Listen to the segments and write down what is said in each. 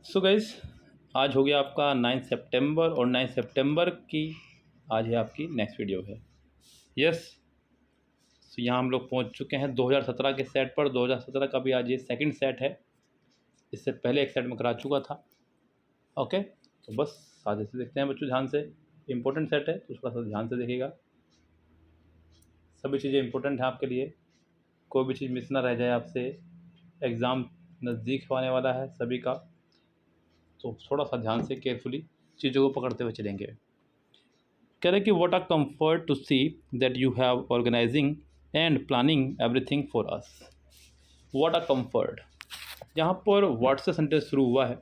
So guys, आज हो गया आपका 9 सितंबर और 9 सितंबर की आज है आपकी नेक्स्ट वीडियो है। यस, तो यहाँ हम लोग पहुँच चुके हैं 2017 के सेट पर। 2017 का भी आज ये सेकंड सेट है। इससे पहले एक सेट में करा चुका था। ओके, तो बस आगे से देखते हैं बच्चों, ध्यान से। इम्पोर्टेंट सेट है तो थोड़ा सा ध्यान से देखिएगा। सभी चीज़ें इम्पोर्टेंट हैं आपके लिए, कोई भी चीज़ मिस ना रह जाए आपसे। एग्ज़ाम नज़दीक होने वाला है सभी का, तो थोड़ा सा ध्यान से केयरफुली चीज़ों को पकड़ते हुए चलेंगे। कह रहे कि what are comfort to see that you have organizing and planning everything for us. What are comfort, यहाँ पर व्हाट से सेंटेंस शुरू हुआ है।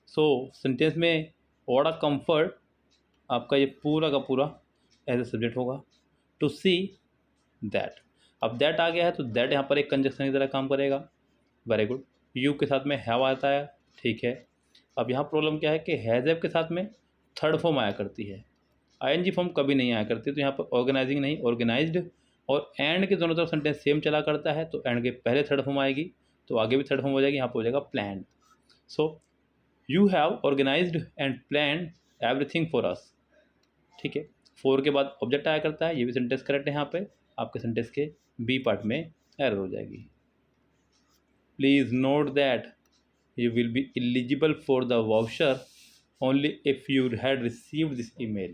सो सेंटेंस में वॉट आर कम्फर्ट आपका ये पूरा का पूरा एज ए सब्जेक्ट होगा। टू सी दैट, अब दैट आ गया है तो दैट यहाँ पर एक कंजक्शन की तरह काम करेगा। Very good. यू के साथ में हैव आता है, ठीक है। अब यहाँ प्रॉब्लम क्या है कि हैज़ हैव के साथ में थर्ड फॉर्म आया करती है, आईएनजी फॉर्म कभी नहीं आया करती। तो यहाँ पर ऑर्गेनाइजिंग नहीं, ऑर्गेनाइज्ड। और एंड के दोनों तरफ सेंटेंस सेम चला करता है, तो एंड के पहले थर्ड फॉर्म आएगी तो आगे भी थर्ड फॉर्म हो जाएगी। यहाँ पर हो जाएगा plan. So you have organized and plan everything for us, ठीक है। फोर के बाद ऑब्जेक्ट आया करता है, ये भी सेंटेंस करेक्ट है। यहाँ पे आपके सेंटेंस के बी पार्ट में एरर हो जाएगी। Please note that you will be eligible for the voucher only if you had received this email.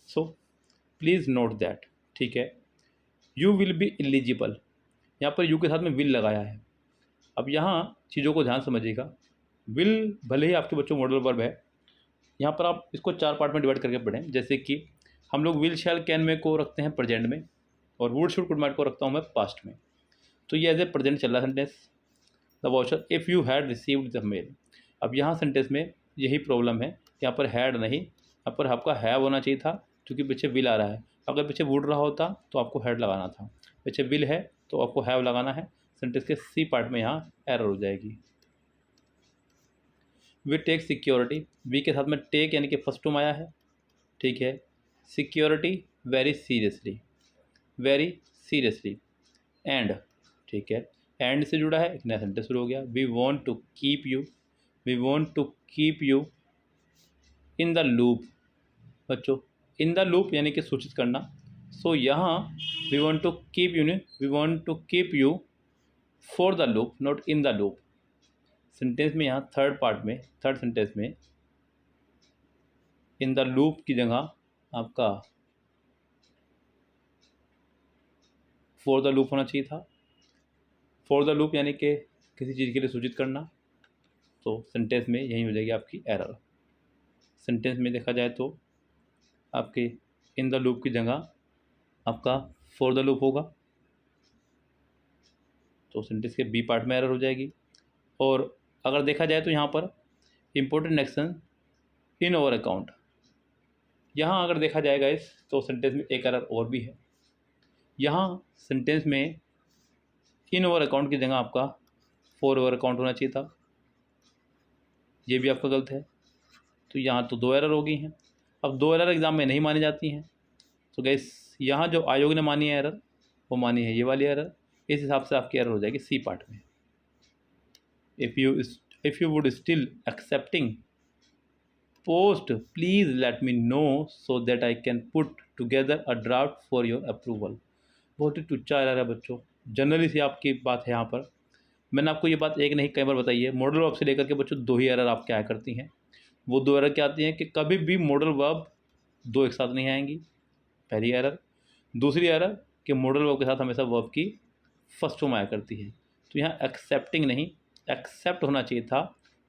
So please note that, ठीक है। you will be eligible, यहाँ पर you के साथ में will लगाया है। अब यहाँ चीज़ों को ध्यान समझिएगा। will भले ही आपके बच्चों मॉडल वर्ब है, यहाँ पर आप इसको चार पार्ट में डिवाइड करके पढ़ें। जैसे कि हम लोग will shall can में को रखते हैं प्रेजेंट में, और would should could might को रखता हूँ मैं पास्ट में। तो ये एज ए प्रेजेंट चल रहा है sentence. The voucher if you had received the mail. अब यहाँ सेंटेंस में यही प्रॉब्लम है, यहाँ पर हैड नहीं, यहाँ पर आपका हैव होना चाहिए था, क्योंकि पीछे विल आ रहा है। अगर पीछे वुड रहा होता तो आपको हैड लगाना था, पीछे विल है तो आपको हैव लगाना है। सेंटेंस के सी पार्ट में यहाँ एरर हो जाएगी। वी टेक सिक्योरिटी, वी के साथ में टेक यानी कि फर्स्ट टर्म आया है, ठीक है। Security very seriously, very seriously. And, ठीक है, एंड से जुड़ा है, एक नया सेंटेंस शुरू हो गया। We want to keep you, we want to keep you in the loop. बच्चों, इन द लूप यानी कि सूचित करना। सो यहाँ we want to keep you, we want to keep you for the loop, not in the loop. Sentence में यहाँ third part में, third sentence में इन द लूप की जगह आपका फॉर द लूप होना चाहिए था। फॉर द लूप यानी कि किसी चीज़ के लिए सूचित करना, तो सेंटेंस में यही हो जाएगी आपकी एरर। सेंटेंस में देखा जाए तो आपके इन द लूप की जगह आपका फॉर द लूप होगा, तो सेंटेंस के बी पार्ट में एरर हो जाएगी। और अगर देखा जाए तो यहाँ पर important action in over account, यहाँ अगर देखा जाएगा इस, तो सेंटेंस में एक एरर और भी है। यहाँ सेंटेंस में इन ओवर अकाउंट की जगह आपका फॉर ओवर अकाउंट होना चाहिए था, ये भी आपका गलत है। तो यहाँ तो दो एरर हो गई हैं। अब दो एरर एग्ज़ाम में नहीं मानी जाती हैं, तो गैस यहाँ जो आयोग ने मानी है एरर, वो मानी है ये वाली एरर। इस हिसाब से आपकी एरर हो जाएगी सी पार्ट में। If you would still accepting post please let me no so that I can put together a draft for your approval. बहुत ही टुच्चा एरर है बच्चों, जनरली सी आपकी बात है। यहाँ पर मैंने आपको ये बात एक नहीं कई बार बताई है। मॉडल वर्ब से लेकर के बच्चों दो ही एरर आपके आया करती हैं। वो दो एरर क्या आती हैं कि कभी भी मॉडल वर्ब दो एक साथ नहीं आएंगी, पहली एरर। दूसरी एरर कि मॉडल वर्ब के साथ हमेशा वर्ब की फर्स्ट फॉर्म आया करती है। तो यहाँ एक्सेप्टिंग नहीं, एक्सेप्ट होना चाहिए था,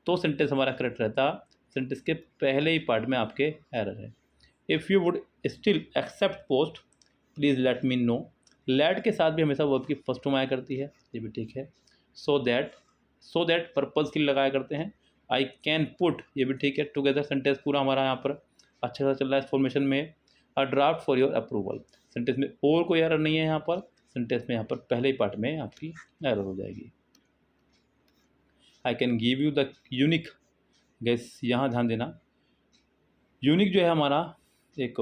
तो सेंटेंस हमारा करेक्ट रहता। सेंटेंस के पहले ही पार्ट में आपके एरर है। If you would still accept post please let me know. Late के साथ भी हमेशा वर्ब की फर्स्ट फॉर्म आया करती है, ये भी ठीक है। सो दैट पर्पज़ के लिए लगाया करते हैं। आई कैन पुट, ये भी ठीक है। टुगेदर सेंटेंस पूरा हमारा यहाँ पर अच्छा खासा चल रहा है फॉर्मेशन में। A draft for your approval, sentence में और कोई एरर नहीं है यहाँ पर। सेंटेंस में यहाँ पर पहले ही पार्ट में आपकी एरर हो जाएगी। I can give you the unique, gas यहाँ ध्यान देना, यूनिक जो है हमारा एक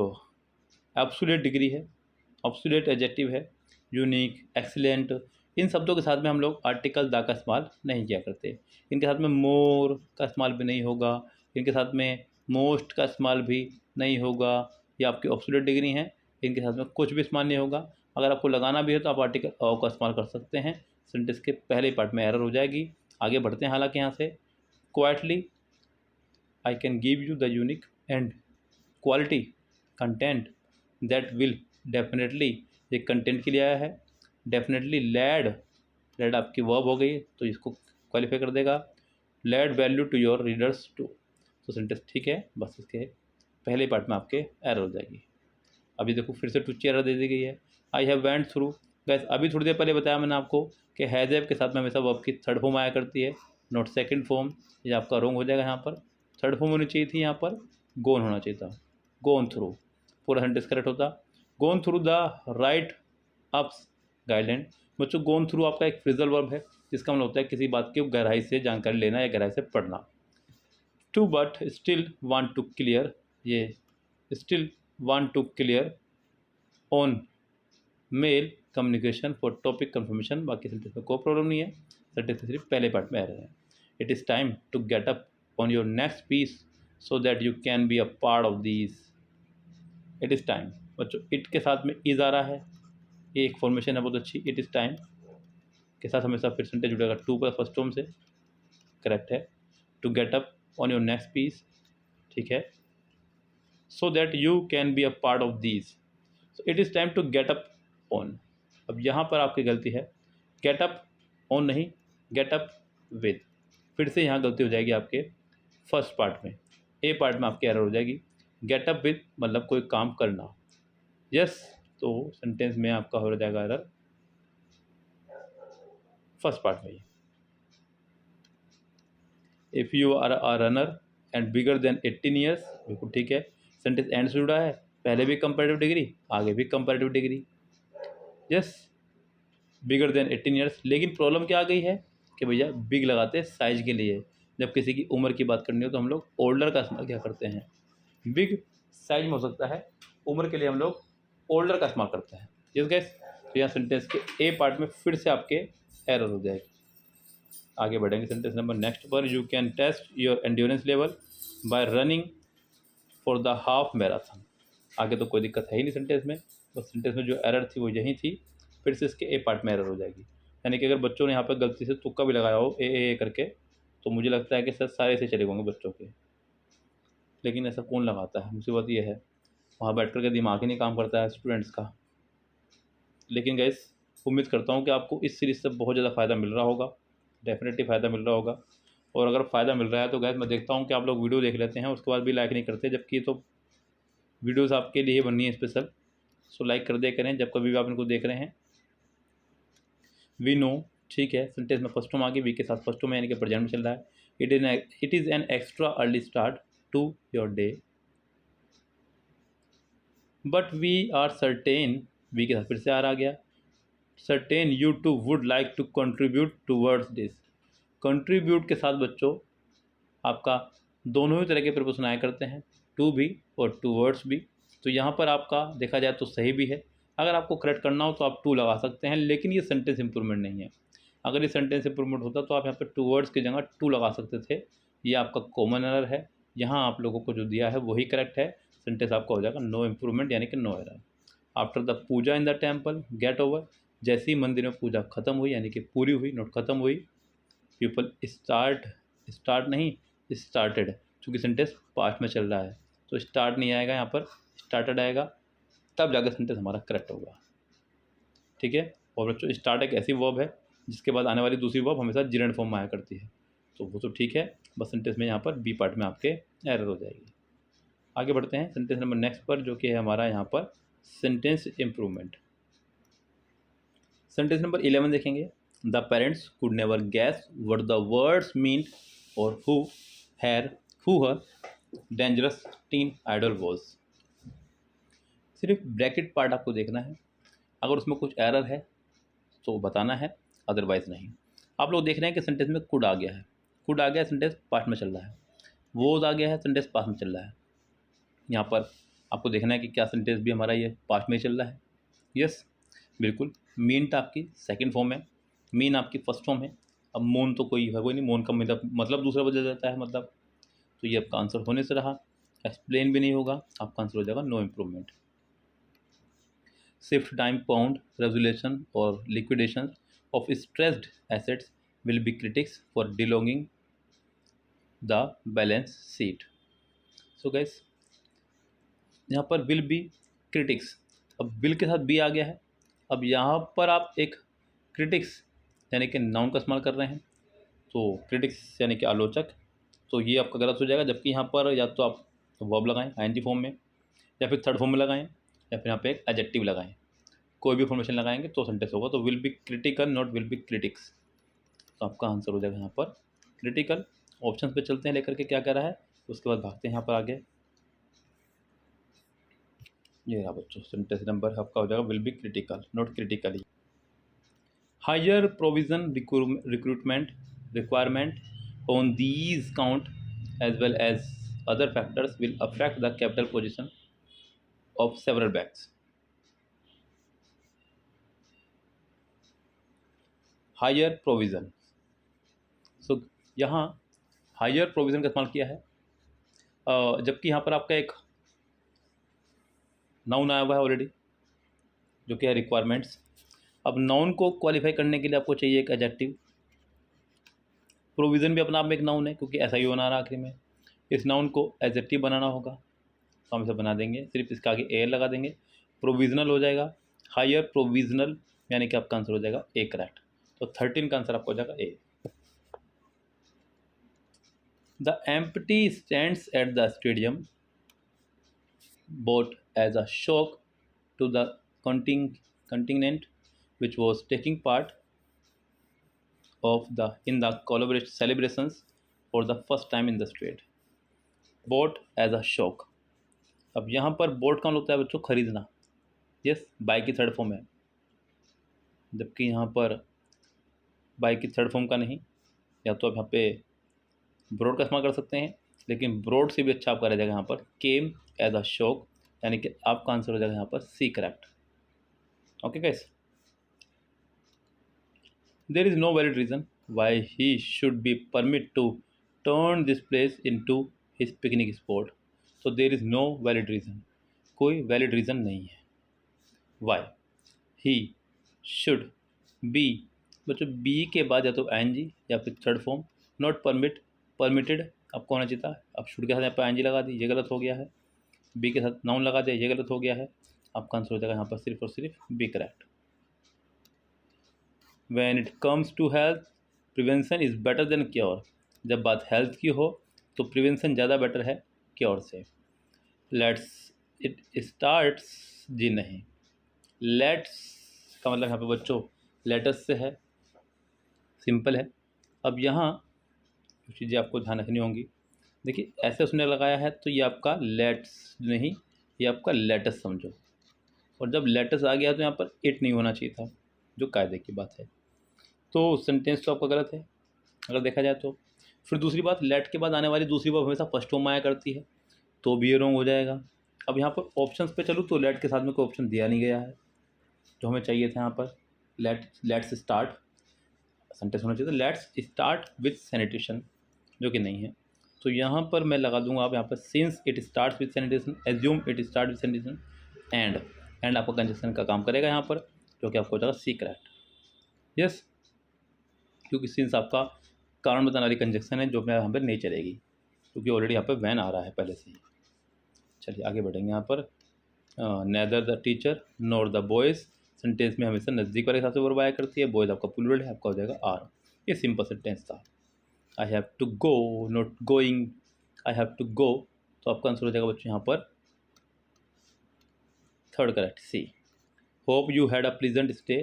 एब्सोल्यूट डिग्री है, एब्सोल्यूट एडजेक्टिव है। यूनिक, एक्सीलेंट, इन शब्दों के साथ में हम लोग आर्टिकल द का इस्तेमाल नहीं किया करते। इनके साथ में मोर का इस्तेमाल भी नहीं होगा, इनके साथ में मोस्ट का इस्तेमाल भी नहीं होगा। ये आपकी ऑब्सोल्यूट डिग्री हैं, इनके साथ में कुछ भी इस्तेमाल नहीं होगा। अगर आपको लगाना भी है तो आप आर्टिकल ऑ का इस्तेमाल कर सकते हैं। सेंटेंस के पहले पार्ट में एरर हो जाएगी। आगे बढ़ते हैं। हालांकि यहाँ से quietly I can give you the unique and quality content that will definitely, ये कंटेंट के लिए आया है। डेफिनेटली लैड आपकी वर्ब हो गई तो इसको क्वालिफाई कर देगा। Lad value to your readers to, तो सेंटेंस ठीक है, बस इसके पहले पार्ट में आपके एरर हो जाएगी। अभी देखो फिर से टू एरर दे दी गई है। I have went through, gas अभी थोड़ी देर पहले बताया मैंने आपको कि हैज़ के साथ में हमेशा वर्ब की थर्ड फॉर्म आया करती है, नॉट सेकंड फॉर्म। ये आपका रॉन्ग हो जाएगा। यहाँ पर थर्ड फॉर्म होनी चाहिए थी, यहाँ पर गोन होना चाहिए था, गोन थ्रू, पूरा सेंटेंस करेक्ट होता। Gone through the write ups guideline. बच्चों गोन थ्रू आपका एक फ्रेजल वर्ब है जिसका मतलब होता है किसी बात की गहराई से जानकारी लेना या गहराई से पढ़ना। To but still want to clear, ये still want to clear on mail communication for topic confirmation. बाकी सेंटेंस में कोई प्रॉब्लम नहीं है, सेंटेंस में सिर्फ पहले पार्ट में एरर है। It is time to get up on your next piece so that you can be a part of these. It is time, बच्चों इट के साथ में इज़ आ रहा है, ये एक फॉर्मेशन है बहुत अच्छी। इट इज़ टाइम के साथ हमेशा परसेंटेज जुड़ेगा टू का फर्स्ट फॉर्म से, करेक्ट है। To get up on your next piece, ठीक है। So that you can be a part of these, so it is time to get up on. अब यहाँ पर आपकी गलती है, गेट अप ऑन नहीं, गेट अप विद। फिर से यहाँ गलती हो जाएगी आपके फर्स्ट पार्ट में, ए पार्ट में आपकी एरर हो जाएगी। गेट अप विद मतलब कोई काम करना, यस। तो सेंटेंस में आपका हो जाएगा एरर फर्स्ट पार्ट में ही। If you are a runner and bigger than 18 years, बिल्कुल ठीक है, सेंटेंस एंड से जुड़ा है, पहले भी कंपैरेटिव डिग्री आगे भी कंपैरेटिव डिग्री, यस बिगर देन 18 ईयर्स। लेकिन प्रॉब्लम क्या आ गई है कि भैया बिग लगाते हैं साइज के लिए, जब किसी की उम्र की बात करनी हो तो हम लोग ओल्डर का इस्तेमाल क्या करते हैं। बिग साइज में हो सकता है, उम्र के लिए हम लोग ओल्डर का इस्तेमाल करते हैं, यस गैस। तो यहाँ सेंटेंस के ए पार्ट में फिर से आपके एरर हो जाएगी। आगे बढ़ेंगे सेंटेंस नंबर नेक्स्ट पर। You can test your endurance level by running for the half marathon. आगे तो कोई दिक्कत है ही नहीं सेंटेंस में, बस सेंटेंस में जो एरर थी वो यही थी, फिर से इसके ए पार्ट में एरर हो जाएगी। यानी कि अगर बच्चों ने यहाँ पर गलती से तुक्का भी लगाया हो ए करके, तो मुझे लगता है कि सर सारे से चले होंगे बच्चों के, लेकिन ऐसा कौन लगाता है। मुसीबत ये है वहाँ बैठ कर के दिमाग ही नहीं काम करता है स्टूडेंट्स का। लेकिन गैस उम्मीद करता हूँ कि आपको इस सीरीज़ से बहुत ज़्यादा फ़ायदा मिल रहा होगा, डेफिनेटली फ़ायदा मिल रहा होगा। और अगर फ़ायदा मिल रहा है तो गैस मैं देखता हूँ कि आप लोग वीडियो देख लेते हैं, उसके बाद भी लाइक नहीं करते, जबकि तो वीडियोस आपके लिए बननी है स्पेशल। सो लाइक कर दिया करें जब कभी भी आप इनको देख रहे हैं। वी नो, ठीक है, सेंटेंस में फर्स्ट फॉर्म आ गई, वी के साथ फर्स्ट फॉर्म यानी कि प्रेजेंट में चल रहा है। It is an extra early start to your day, but we are certain, we के साथ फिर से आ गया, certain you too would like to contribute towards this. Contribute के साथ बच्चों आपका दोनों ही तरह के प्रपोजन आया करते हैं, टू भी और टूवर्ड्स भी। तो यहाँ पर आपका देखा जाए तो सही भी है। अगर आपको करेक्ट करना हो तो आप टू लगा सकते हैं, लेकिन ये सेंटेंस इंप्रूवमेंट नहीं है। अगर ये सेंटेंस इंप्रूवमेंट होता तो आप यहाँ पर टूवर्ड्स की जगह टू लगा सकते थे। ये आपका कॉमन एरर है, यहाँ आप लोगों को जो दिया है वही करेक्ट है। सेंटेंस आपका हो जाएगा नो इम्प्रूवमेंट यानी कि no error. After the puja in the temple get over, जैसे ही मंदिर में पूजा खत्म हुई यानी कि पूरी हुई, नोट खत्म हुई। पीपल स्टार्ट नहीं स्टार्टेड, चूँकि सेंटेंस पास्ट में चल रहा है तो स्टार्ट नहीं आएगा, यहाँ पर स्टार्टेड आएगा, तब जाकर सेंटेंस हमारा करेक्ट होगा, ठीक है। और बच्चों स्टार्ट एक ऐसी वर्ब है जिसके बाद आने वाली दूसरी वर्ब हमेशा जिरेंट फॉर्म में आया करती है, तो वो तो ठीक है। बस सेंटेंस में यहाँ पर बी पार्ट में आपके एरर हो जाएगी। आगे बढ़ते हैं सेंटेंस नंबर नेक्स्ट पर, जो कि है हमारा यहाँ पर सेंटेंस इम्प्रूवमेंट। सेंटेंस नंबर 11 देखेंगे। The parents could never guess what the words mean or who her dangerous teen idol was. सिर्फ ब्रैकेट पार्ट आपको देखना है, अगर उसमें कुछ एरर है तो बताना है, अदरवाइज नहीं। आप लोग देख रहे हैं कि सेंटेंस में कुड आ गया है, कुड आ गया, सेंटेंस पास्ट में चल रहा है। वोज आ गया है, सेंटेंस पास्ट में चल रहा है। यहाँ पर आपको देखना है कि क्या सेंटेंस भी हमारा ये पास्ट में चल रहा है। यस बिल्कुल। मीन आपकी सेकंड फॉर्म है, मीन आपकी फर्स्ट फॉर्म है। अब मून तो कोई है कोई नहीं, मून का मतलब दूसरा बदल जाता है मतलब, तो ये आपका आंसर होने से रहा, एक्सप्लेन भी नहीं होगा, आपका आंसर हो जाएगा no improvement. Swift time bound resolution और liquidation of stressed assets will be critics for deleveraging the balance sheet. So guys यहाँ पर विल बी क्रिटिक्स, अब विल के साथ बी आ गया है। अब यहाँ पर आप एक क्रिटिक्स यानी कि नाउन का इस्तेमाल कर रहे हैं, तो क्रिटिक्स यानी कि आलोचक, तो ये आपका गलत हो जाएगा। जबकि यहाँ पर या तो आप वर्ब लगाएं आईएनजी फॉर्म में, या फिर थर्ड फॉर्म में लगाएं, या फिर यहाँ पे एक एडजेक्टिव लगाएं, कोई भी फॉर्मेशन लगाएंगे तो सेंटेंस होगा। तो will be critical not will be critics, तो आपका आंसर हो जाएगा यहाँ पर क्रिटिकल। ऑप्शन पे चलते हैं लेकर के क्या कह रहा है, उसके बाद भागते हैं यहाँ पर आगे। ये रहा बच्चों सेंटेंस नंबर आपका हो जाएगा will be critical not critically. Higher provision recruitment requirement on these count as well as other factors will affect the capital position of several banks. Higher provision, so यहाँ हायर प्रोविज़न का इस्तेमाल किया है, जबकि यहाँ पर आपका एक नाउन आया हुआ है ऑलरेडी जो कि है रिक्वायरमेंट्स। अब नाउन को क्वालिफाई करने के लिए आपको चाहिए एक एडजेक्टिव। प्रोविज़न भी अपना आप में एक नाउन है क्योंकि ऐसा ही बना रहा आखिर में, इस नाउन को एडजेक्टिव बनाना होगा, तो हम इसे बना देंगे, सिर्फ इसका आगे एयर लगा देंगे, प्रोविजनल हो जाएगा। हायर प्रोविजनल यानी कि आपका आंसर हो जाएगा ए करेक्ट, तो 13 का आंसर आपको हो जाएगा A. The empty stands at the stadium boat as a shock to the contingent which was taking part of in the collaboration celebrations for the first time in the street. Bought as a shock, अब यहाँ पर boat का होता है बच्चों खरीदना, yes bye की third form है, जबकि यहाँ पर बाय की थर्ड फॉर्म का नहीं। या तो आप यहाँ पे ब्रॉड का इस्तेमाल कर सकते हैं, लेकिन ब्रॉड से भी अच्छा आपका रह जाएगा यहाँ पर केम एज अ शॉक, यानी कि आपका आंसर हो जाएगा यहाँ पर C correct. Okay guys, there is no valid reason why he should be permitted to turn this place into his picnic spot. So there is no valid reason, कोई valid reason नहीं है। Why he should be, बच्चों B के बाद या तो N या फिर थर्ड फॉर्म, नॉट परमिटेड आपको होना चाहिए था। अब शुड के साथ यहाँ पर एन लगा दी, ये गलत हो गया है। बी के साथ नाउन लगा दिया, ये गलत हो गया है। आपका आंसर हो जाएगा यहाँ पर सिर्फ और सिर्फ B correct. When it comes to health, prevention is better than cure. जब बात हेल्थ की हो तो प्रिवेंशन ज़्यादा बेटर है क्योर से। लेट्स इट स्टार्ट्स जी नहीं, लेट्स का मतलब यहाँ पे बच्चों लेटस से है, सिंपल है। अब यहाँ कुछ चीज़ें आपको ध्यान रखनी होंगी। देखिए ऐसे उसने लगाया है तो ये आपका लेट्स नहीं, ये आपका लेटस समझो, और जब लेटस आ गया तो यहाँ पर इट नहीं होना चाहिए था, जो कायदे की बात है। तो सेंटेंस तो आपका गलत है अगर देखा जाए तो। फिर दूसरी बात, लेट के बाद आने वाली दूसरी बात हमेशा फर्स्ट फॉर्म आया करती है, तो भी ये रॉन्ग हो जाएगा। अब यहाँ पर ऑप्शंस पे चलूँ तो लेट के साथ में कोई ऑप्शन दिया नहीं गया है जो हमें चाहिए था। यहाँ पर लेट्स स्टार्ट सेंटेंस होना चाहिए था लेट्स स्टार्ट विथ सैनिटेशन, जो कि नहीं है। तो यहाँ पर मैं लगा दूंगा आप यहाँ पर since it start with sanitation, assume it start with sanitation, and आपका कंजक्शन का काम करेगा यहाँ पर, जो कि आपको हो जाएगा सी करेक्ट। यस, क्योंकि सिंस आपका कारण बताने वाली कंजक्शन है जो मैं यहाँ पर नहीं चलेगी, क्योंकि ऑलरेडी यहाँ पर वैन आ रहा है पहले से ही। चलिए आगे बढ़ेंगे यहाँ पर। Neither the teacher nor the boys, sentence में हमेशा नज़दीक वाले हिसाब से वर्ब आया करती है। बॉयज़ आपका प्लूरल है, आपका हो जाएगा आर। ये सिंपल सेंटेंस था। I have to go not going, I have to go, तो आपका आंसर हो जाएगा बच्चों यहाँ पर third correct C. Hope you had a pleasant stay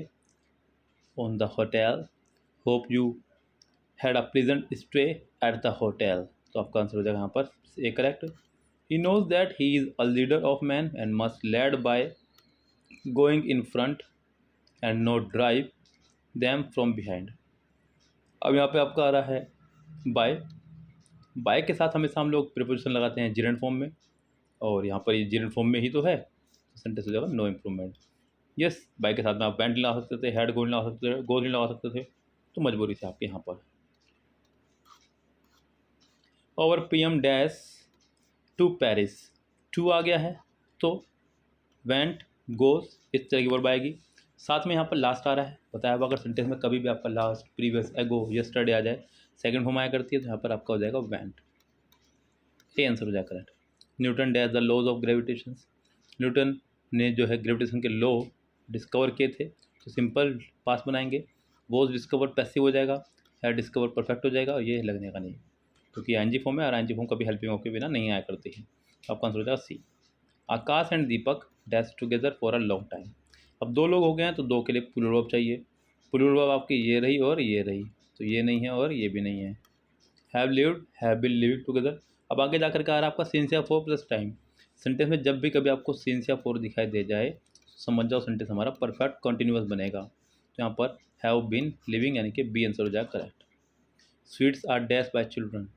on the hotel, hope you had a pleasant stay at the hotel, तो आपका answer हो जाएगा यहाँ पर A correct. He knows that he is a leader of man and must led by going in front and not drive them from behind. अब यहाँ पे आपका आ रहा है बाय के साथ हमेशा हम लोग प्रीपोजिशन लगाते हैं जिरेंट फॉर्म में, और यहाँ पर ये जिरेंट फॉर्म में ही तो है, सेंटेंस हो जाएगा नो इम्प्रूवमेंट। यस, बाय के साथ में आप वेंट लगा सकते थे, हेड गोल लगा सकते थे, गोल नहीं लगा सकते थे, तो मजबूरी से आपके यहाँ पर और PM dash to Paris, to आ गया है तो वेंट गोस इस तरह की वर्ब आएगी। साथ में यहाँ पर लास्ट आ रहा है, बताया हुआ अगर सेंटेंस में कभी भी आपका लास्ट, प्रीवियस, एगो, यस्टरडे आ जाए, सेकंड फॉर्म आया करती है, तो यहाँ पर आपका हो जाएगा वेंट, ये आंसर हो जाएगा correct. Newton dash the laws of gravitation, Newton ने जो है ग्रेविटेशन के लॉ डिस्कवर किए थे, तो सिंपल पास बनाएंगे, वॉज डिस्कवर पैसिव हो जाएगा, है डिस्कवर परफेक्ट हो जाएगा, और ये लगने का नहीं क्योंकि आईएनजी फॉर्म है और आईएनजी फॉर्म कभी हेल्पिंग के बिना नहीं आया करती है। आपका आंसर हो जाएगा C. Akash and Deepak dash together for a long time, अब दो लोग हो गए हैं तो दो के लिए प्लूरल वर्ब चाहिए, प्लूरल वर्ब आपकी ये रही और ये रही, तो ये नहीं है और ये भी नहीं है। Have lived, have been living together. अब आगे जाकर के आ रहा है आपका सिंस या फोर प्लस टाइम। सेंटेंस में जब भी कभी आपको सिंस या फोर दिखाई दे जाए समझ जाओ सेंटेंस हमारा परफेक्ट कंटिन्यूअस बनेगा। तो यहाँ पर हैव बीन लिविंग यानी कि बी आंसर हो जाएगा correct. Sweets are dash by children,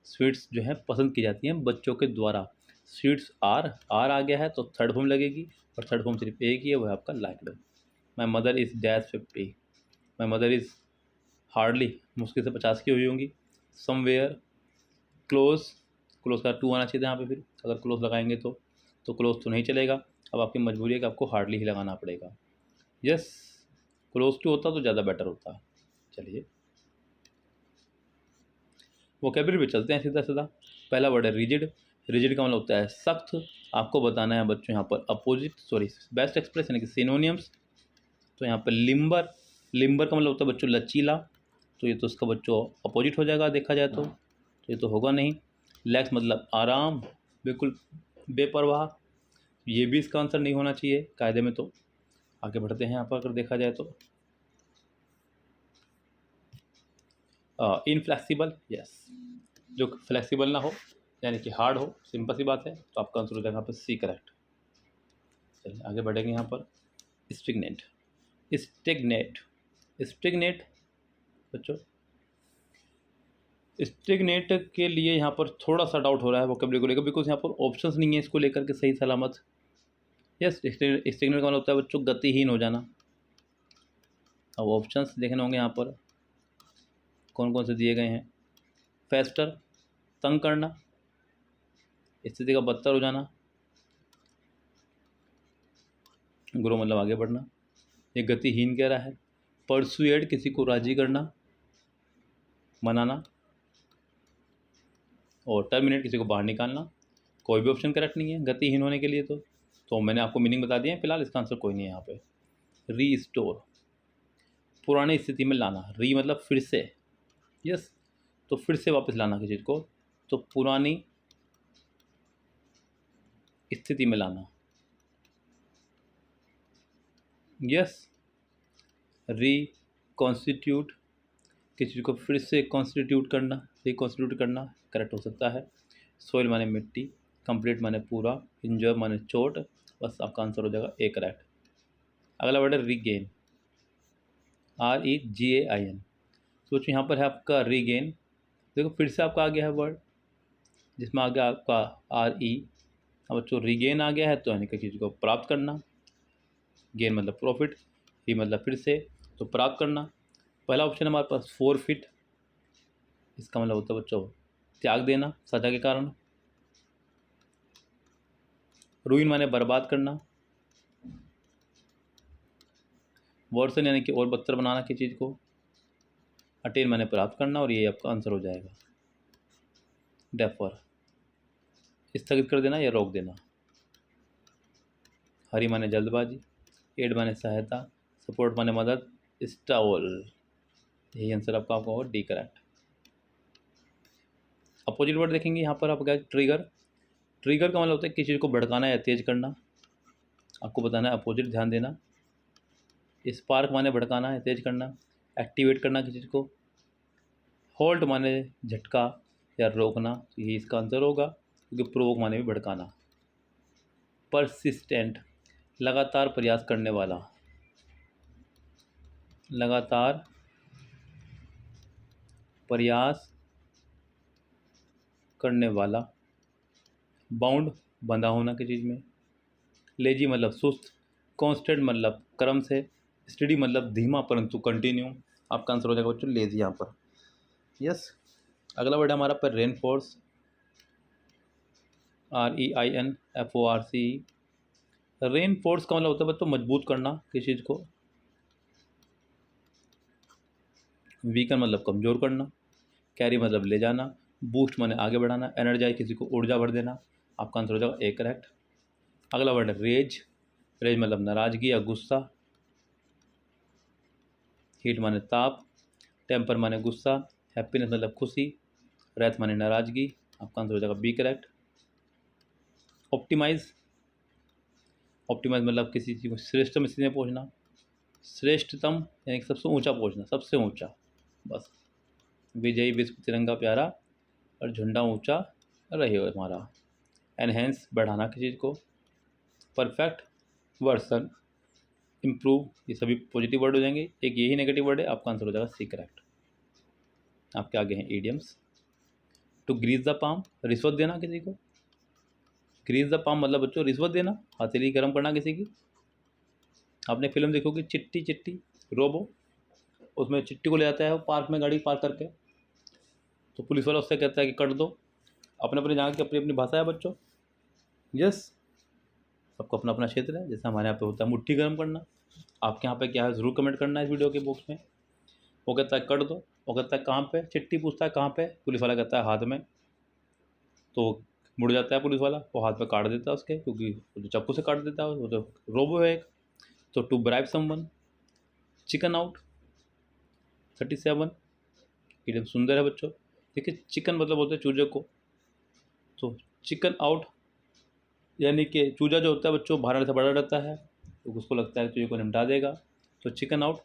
sweets जो है पसंद की जाती हैं बच्चों के द्वारा। स्वीट्स आर आ गया है तो थर्ड फॉर्म लगेगी, और थर्ड फॉर्म सिर्फ एक ही है, वो है आपका liked. My mother is dash 50, my mother is hardly, मुश्किल से 50 की हुई होंगी। समवेयर क्लोज, क्लोज का टू आना चाहिए था यहाँ पे, फिर अगर क्लोज लगाएंगे तो क्लोज तो नहीं चलेगा। अब आपकी मजबूरी है कि आपको हार्डली ही लगाना पड़ेगा। यस, क्लोज टू होता तो ज़्यादा बेटर होता। चलिए वोकैबुलरी पे चलते हैं सीधा सीधा। पहला वर्ड है रिजिड, रिजिड का मतलब होता है सख्त। आपको बताना है बच्चों यहाँ पर अपोजिट, सॉरी बेस्ट एक्सप्रेस यानी कि सिनोनियम्स। तो यहाँ पर लिम्बर, लिम्बर का मतलब होता है बच्चों लचीला, तो ये तो उसका बच्चों अपोजिट हो जाएगा देखा जाए तो ये तो होगा नहीं। लैक्स मतलब आराम, बिल्कुल बेपरवाह, ये भी इसका आंसर नहीं होना चाहिए कायदे में। तो आगे बढ़ते हैं यहाँ पर अगर देखा जाए तो इनफ्लेक्सिबल, यस, जो फ्लेक्सिबल ना हो यानी कि हार्ड हो, सिंपल सी बात है, तो आपका आंसर हो जाएगा यहाँ पर सी करेक्ट। चलिए आगे बढ़ेंगे यहाँ पर। स्टिग्नेट, स्टिग्नेट, स्टिग्नेट बच्चों, स्टिग्नेट के लिए यहाँ पर थोड़ा सा डाउट हो रहा है वोकैबुलरी को लेकर, बिकॉज यहाँ पर ऑप्शंस नहीं है इसको लेकर के सही सलामत। यस, स्टिग्नेट का मतलब होता है बच्चों गतिहीन हो जाना। अब ऑप्शंस देखने होंगे यहाँ पर कौन कौन से दिए गए हैं। फेस्टर, तंग करना, स्थिति का बदतर हो जाना, ग्रो मतलब आगे बढ़ना, ये गतिहीन कह रहा है। परसुएड, किसी को राजी करना, मनाना, और टर्मिनेट, किसी को बाहर निकालना। कोई भी ऑप्शन करेक्ट नहीं है गतिहीन होने के लिए। तो मैंने आपको मीनिंग बता दिया है, फिलहाल इसका आंसर कोई नहीं है यहाँ पे। रीस्टोर, पुरानी स्थिति में लाना, री मतलब फिर से, यस, तो फिर से वापस लाना किसी चीज़ को, तो पुरानी स्थिति में लाना। यस, रिकॉन्स्टिट्यूट, किसी चीज़ को फिर से कॉन्स्टिट्यूट करना, रिकॉन्स्टिट्यूट करना करेक्ट हो सकता है। सोइल माने मिट्टी, कंप्लीट माने पूरा, इंजर माने चोट, बस आपका आंसर हो जाएगा ए करेक्ट। अगला वर्ड है रीगेन, REGAIN। सोचो यहाँ पर है आपका रीगेन, देखो फिर से आपका आ गया है वर्ड जिसमें आ गया आपका RE। अब बच्चों रीगेन आ गया है तो यानी कि चीज़ को प्राप्त करना, गेन मतलब प्रॉफिट, री मतलब फिर से, तो प्राप्त करना। पहला ऑप्शन हमारे पास फॉरफिट, इसका मतलब होता है बच्चों त्याग देना सजा के कारण। रूइन माने बर्बाद करना, वर्सन यानी कि और बदतर बनाना किसी चीज़ को, अटेन माने प्राप्त करना, और ये आपका आंसर हो जाएगा। डेफर, स्थगित कर देना या रोक देना। हरी माने जल्दबाजी, एड माने सहायता, सपोर्ट माने मदद, स्टॉल, यही आंसर आपका होगा डी करेक्ट। अपोजिट वर्ड देखेंगे यहाँ पर आपका ट्रिगर, ट्रिगर का मतलब होता है किसी चीज़ को भड़काना या तेज करना, आपको बताना है अपोजिट, ध्यान देना। स्पार्क माने भड़काना या तेज करना, एक्टिवेट करना किसी चीज़ को। होल्ट माने झटका या रोकना, तो यही इसका आंसर होगा क्योंकि प्रोवोक माने भी भड़काना। परसिस्टेंट, लगातार प्रयास करने वाला, लगातार प्रयास करने वाला। बाउंड, बंधा होना किसी चीज़ में। लेजी मतलब सुस्त, कांस्टेंट मतलब क्रम से, स्टडी मतलब धीमा परंतु कंटिन्यू, आपका आंसर हो जाएगा बच्चों लेजी यहाँ पर। यस। अगला वर्ड है हमारा पर rain force, REINFORCE। Rain force का मतलब होता है बच्चों मजबूत करना किसी चीज़ को, वीकन मतलब कमज़ोर करना, कैरी मतलब ले जाना, बूस्ट माने आगे बढ़ाना, एनर्जाइज किसी को ऊर्जा भर देना। आपका आंसर हो जाएगा ए करेक्ट। अगला वर्ड है रेज, रेज मतलब नाराज़गी या गुस्सा, हीट माने ताप, टेम्पर माने गुस्सा, हैप्पीनेस मतलब खुशी, रैथ माने नाराज़गी। आपका आंसर हो जाएगा बी करेक्ट। ऑप्टिमाइज, ऑप्टिमाइज मतलब किसी चीज़ को श्रेष्ठतम स्थिति में पहुँचना, श्रेष्ठतम यानी कि सबसे ऊंचा पहुँचना, सबसे ऊंचा, बस। विजयी विश्व तिरंगा प्यारा और झंडा ऊंचा रहे हो हमारा। एनहेंस बढ़ाना किसी चीज़ को, परफेक्ट, वर्सन, इम्प्रूव, ये सभी पॉजिटिव वर्ड हो जाएंगे। एक यही नेगेटिव वर्ड है, आपका आंसर हो जाएगा सी करेक्ट। आपके आगे हैं idioms. To grease the palm, रिश्वत देना किसी को, ग्रीज द पाम मतलब बच्चों रिश्वत देना, हथेली गर्म करना किसी की। आपने फिल्म देखी होगी चिट्टी चिट्टी रोबो, उसमें चिट्टी को ले जाता है वो पार्क में गाड़ी पार्क करके, तो पुलिस वाला उससे कहता है कि कर दो। अपने अपने जगह की अपनी अपनी भाषा है बच्चों। यस, सबको अपना अपना क्षेत्र है। जैसे हमारे यहाँ पे होता है मुट्ठी गर्म करना, आपके यहाँ पे क्या है ज़रूर कमेंट करना है इस वीडियो के बॉक्स में। वो कहता है कर दो, वो कहता है कहाँ पे, चिट्ठी पूछता है कहाँ पे, पुलिस वाला कहता है हाथ में, तो मुड़ जाता है पुलिस वाला, वो हाथ पे काट देता है उसके, क्योंकि वो तो चाकू से काट देता है, वो तो रोबो है एक। तो to bribe someone, chicken out 37, एकदम सुंदर है बच्चों। देखिए चिकन मतलब होता है चूजे को, तो चिकन आउट यानी कि चूजा जो होता है बच्चों बाहर आने से बड़ा रहता है, तो उसको लगता है चूजे को निपटा देगा, तो चिकन आउट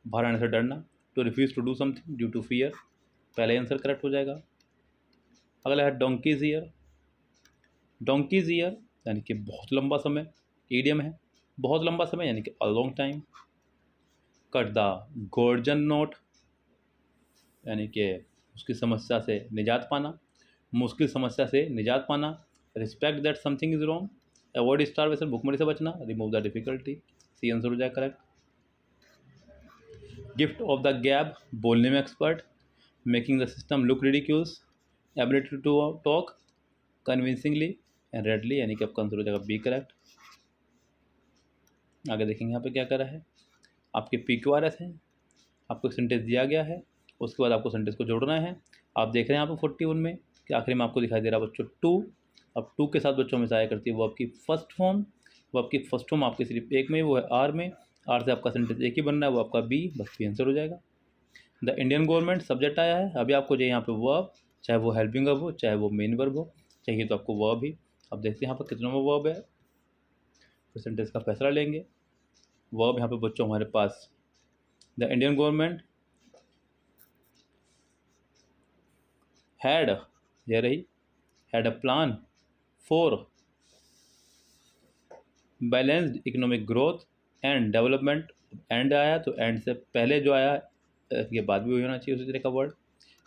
बाहर आने से डरना। To refuse to do something due to fear, पहले आंसर करेक्ट हो जाएगा। अगला है डोंकीज ईयर, डोंकीज ईयर यानी कि बहुत लंबा समय, ईडियम है, बहुत लंबा समय यानी कि a long time. Cut the Gordian knot यानी कि उसकी समस्या से निजात पाना, मुश्किल समस्या से निजात पाना। Respect that something is wrong, avoid starvation भुखमरी से बचना, remove the difficulty, C answer हो जाए correct. Gift of the gab, बोलने में expert, making the system look ridiculous, ability to talk convincingly and readily, यानी कि आपका आंसर हो जाएगा बी करेक्ट। आगे देखेंगे यहाँ पे क्या करा है, आपके PQRS हैं, आपको सेंटेंस दिया गया है, उसके बाद आपको सेंटेंस को जोड़ना है। आप देख रहे हैं यहाँ पे 41 में कि आखिरी में आपको दिखाई दे रहा है बच्चों टू। अब टू के साथ बच्चों में आया करती है वो आपकी फर्स्ट फॉर्म, वो आपकी फर्स्ट फॉर्म आपकी सिर्फ एक में, वो है आर में, आर से आपका सेंटेंस एक ही बन रहा है, वो आपका बी, बस बी आंसर हो जाएगा। द इंडियन गवर्नमेंट सब्जेक्ट आया है, अभी आपको चाहिए यहाँ पे वर्ब, चाहे वो हेल्पिंग वर्ब हो चाहे वो मेन वर्ब हो, चाहिए तो आपको वर्ब ही। अब देखते हैं यहाँ पर कितना वर्ब है, तो सेंटेंस का फैसला लेंगे। वर्ब यहाँ पे बच्चों हमारे पास द इंडियन गवर्नमेंट हैड, ये रही, had a plan for balanced economic growth and development. And आया तो एंड से पहले जो आया ये बाद भी होना चाहिए उसी तरह का वर्ड।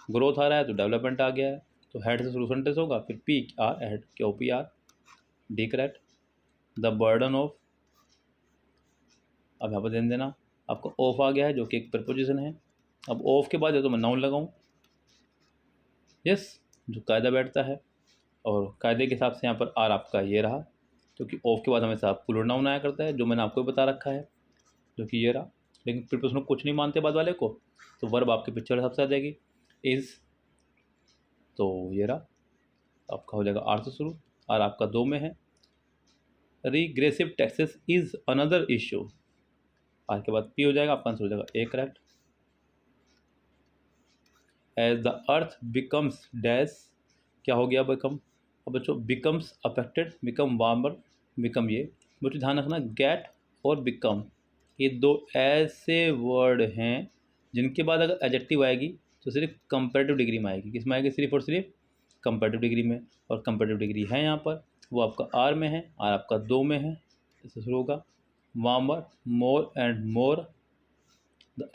ग्रोथ आ रहा है तो डेवलपमेंट आ गया है, तो हेड से शुरू सेंटेंस होगा, फिर PR head QPR, D correct. The burden of, अब यहाँ पर ध्यान देना आपको ऑफ आ गया है जो कि एक प्रपोजिशन है। अब ऑफ के बाद है तो मैं नाउन लगाऊं, यस, जो कायदा बैठता है, और कायदे के हिसाब से यहाँ पर आर आपका ये रहा, क्योंकि ऑफ के बाद हमेशा प्लूरल नाउन आया करता है, जो मैंने आपको बता रखा है, जो कि ये रहा। लेकिन प्रीपोजिशन कुछ नहीं मानते बाद वाले को, तो वर्ब आपके पिक्चर हिसाब से आ जाएगी, इज़, तो ये रहा आपका हो जाएगा आर से शुरू, आर आपका दो में है। Regressive taxes is another issue, R के बाद पी हो जाएगा, आपका आंसर हो जाएगा A correct. As the earth becomes dash, क्या हो गया बिकम, अब बच्चों becomes affected, become warmer, become ये बच्चों ध्यान रखना, गेट और बिकम ये दो ऐसे वर्ड हैं जिनके बाद अगर एडजेक्टिव आएगी तो सिर्फ कंपैरेटिव डिग्री में आएगी, किसमें आएगी, सिर्फ और सिर्फ कंपैरेटिव डिग्री में, और कंपैरेटिव डिग्री है यहाँ पर, वो आपका आर में है, आर आपका दो में है, इससे शुरू होगा warmer more and more,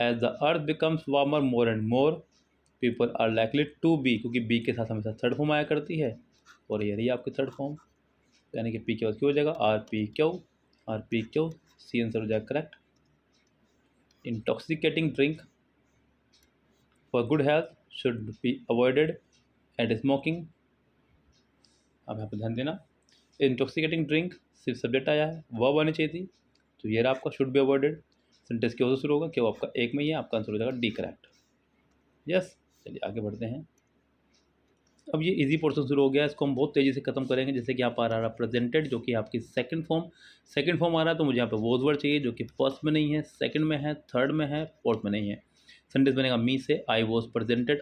as the earth becomes warmer more and more, people are likely to be, क्योंकि बी के साथ हमेशा थर्ड फॉर्म आया करती है, और ये रही आपकी थर्ड फॉर्म, यानी कि पी के बाद क्यों हो जाएगा RPQ, सी आंसर हो जाएगा correct. Intoxicating drink, for good health should be avoided and smoking. अब यहाँ पर ध्यान देना, इंटॉक्सिकेटिंग ड्रिंक सिर्फ सब्जेक्ट आया है, वर्ब आनी चाहिए थी, तो ये रहा आपका शुड बी अवॉइडेड। सेंटेंस क्यों से शुरू होगा, क्यों आपका एक में ही है, आपका आंसर हो जाएगा डी करेक्ट। यस, चलिए आगे बढ़ते हैं। अब ये इजी पोर्शन शुरू हो गया, इसको हम बहुत तेज़ी से खत्म करेंगे। जैसे कि यहाँ पर आ रहा प्रेजेंटेड, जो कि आपकी सेकंड फॉर्म आ रहा है, तो मुझे यहाँ पे वोज वर्ड चाहिए जो कि फर्स्ट में नहीं है, सेकंड में है, थर्ड में है, फोर्थ में नहीं है। सेंटेंस बनेगा मी से, I was presented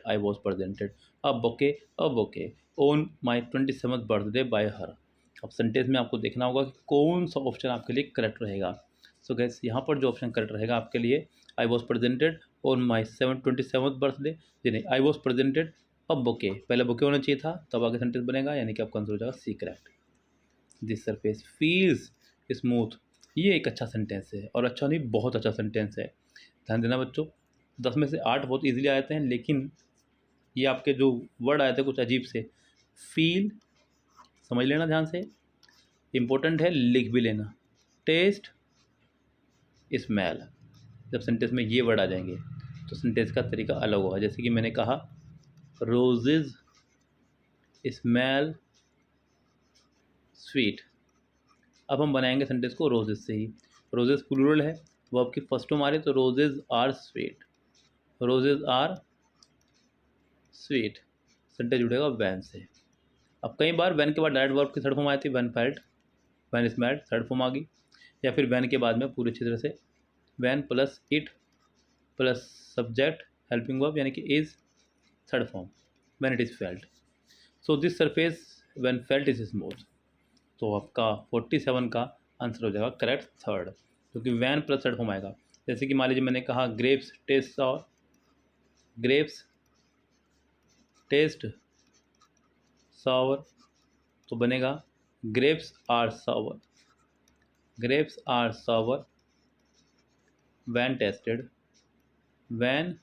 a bouquet on my 27th birthday bye हर। अब सेंटेंस में आपको देखना होगा कि कौन सा ऑप्शन आपके लिए करेक्ट रहेगा। सो गैस यहाँ पर जो ऑप्शन करेक्ट रहेगा आपके लिए, I was presented on my 27th birthday, नहीं, आई वॉज प्रेजेंटेड अब बुके, पहले बुके होना चाहिए था, तब आगे सेंटेंस बनेगा, यानी कि आपका आंसर हो जाएगा C correct. This surface feels smooth, ये एक अच्छा सेंटेंस है, और अच्छा नहीं, बहुत अच्छा सेंटेंस है। ध्यान देना बच्चों, 10 में से 8 बहुत इजीली आए थे, लेकिन ये आपके जो वर्ड आए थे कुछ अजीब से। फील समझ लेना ध्यान से, इंपॉर्टेंट है, लिख भी लेना। टेस्ट, स्मेल, जब सेंटेंस में ये वर्ड आ जाएंगे तो सेंटेंस का तरीका अलग होगा। जैसे कि मैंने कहा रोजेज स्मेल स्वीट, अब हम बनाएंगे सेंटेंस को रोजेज से ही। रोजेज प्लूरल है, वो आपकी फर्स्ट फॉर्म आ रही है, तो roses are sweet, roses are sweet, sentence जुड़ेगा वैन से। अब कई बार वैन के बाद डायरेक्ट वर्ब की थर्ड फॉर्म आई थी, when felt, when smelled, third form आ गई, या फिर वैन के बाद में पूरी अच्छी तरह से when plus it plus subject helping verb, यानी कि is, third form when it is felt. So this surface when felt is smooth, तो आपका 47 का आंसर हो जाएगा करेक्ट थर्ड, क्योंकि वैन प्लस थर्ड फॉर्म आएगा। जैसे कि मान लीजिए मैंने कहा ग्रेप्स टेस्ट और ग्रेप्स टेस्ट सावर, तो बनेगा grapes are sour, grapes are sour when tasted, when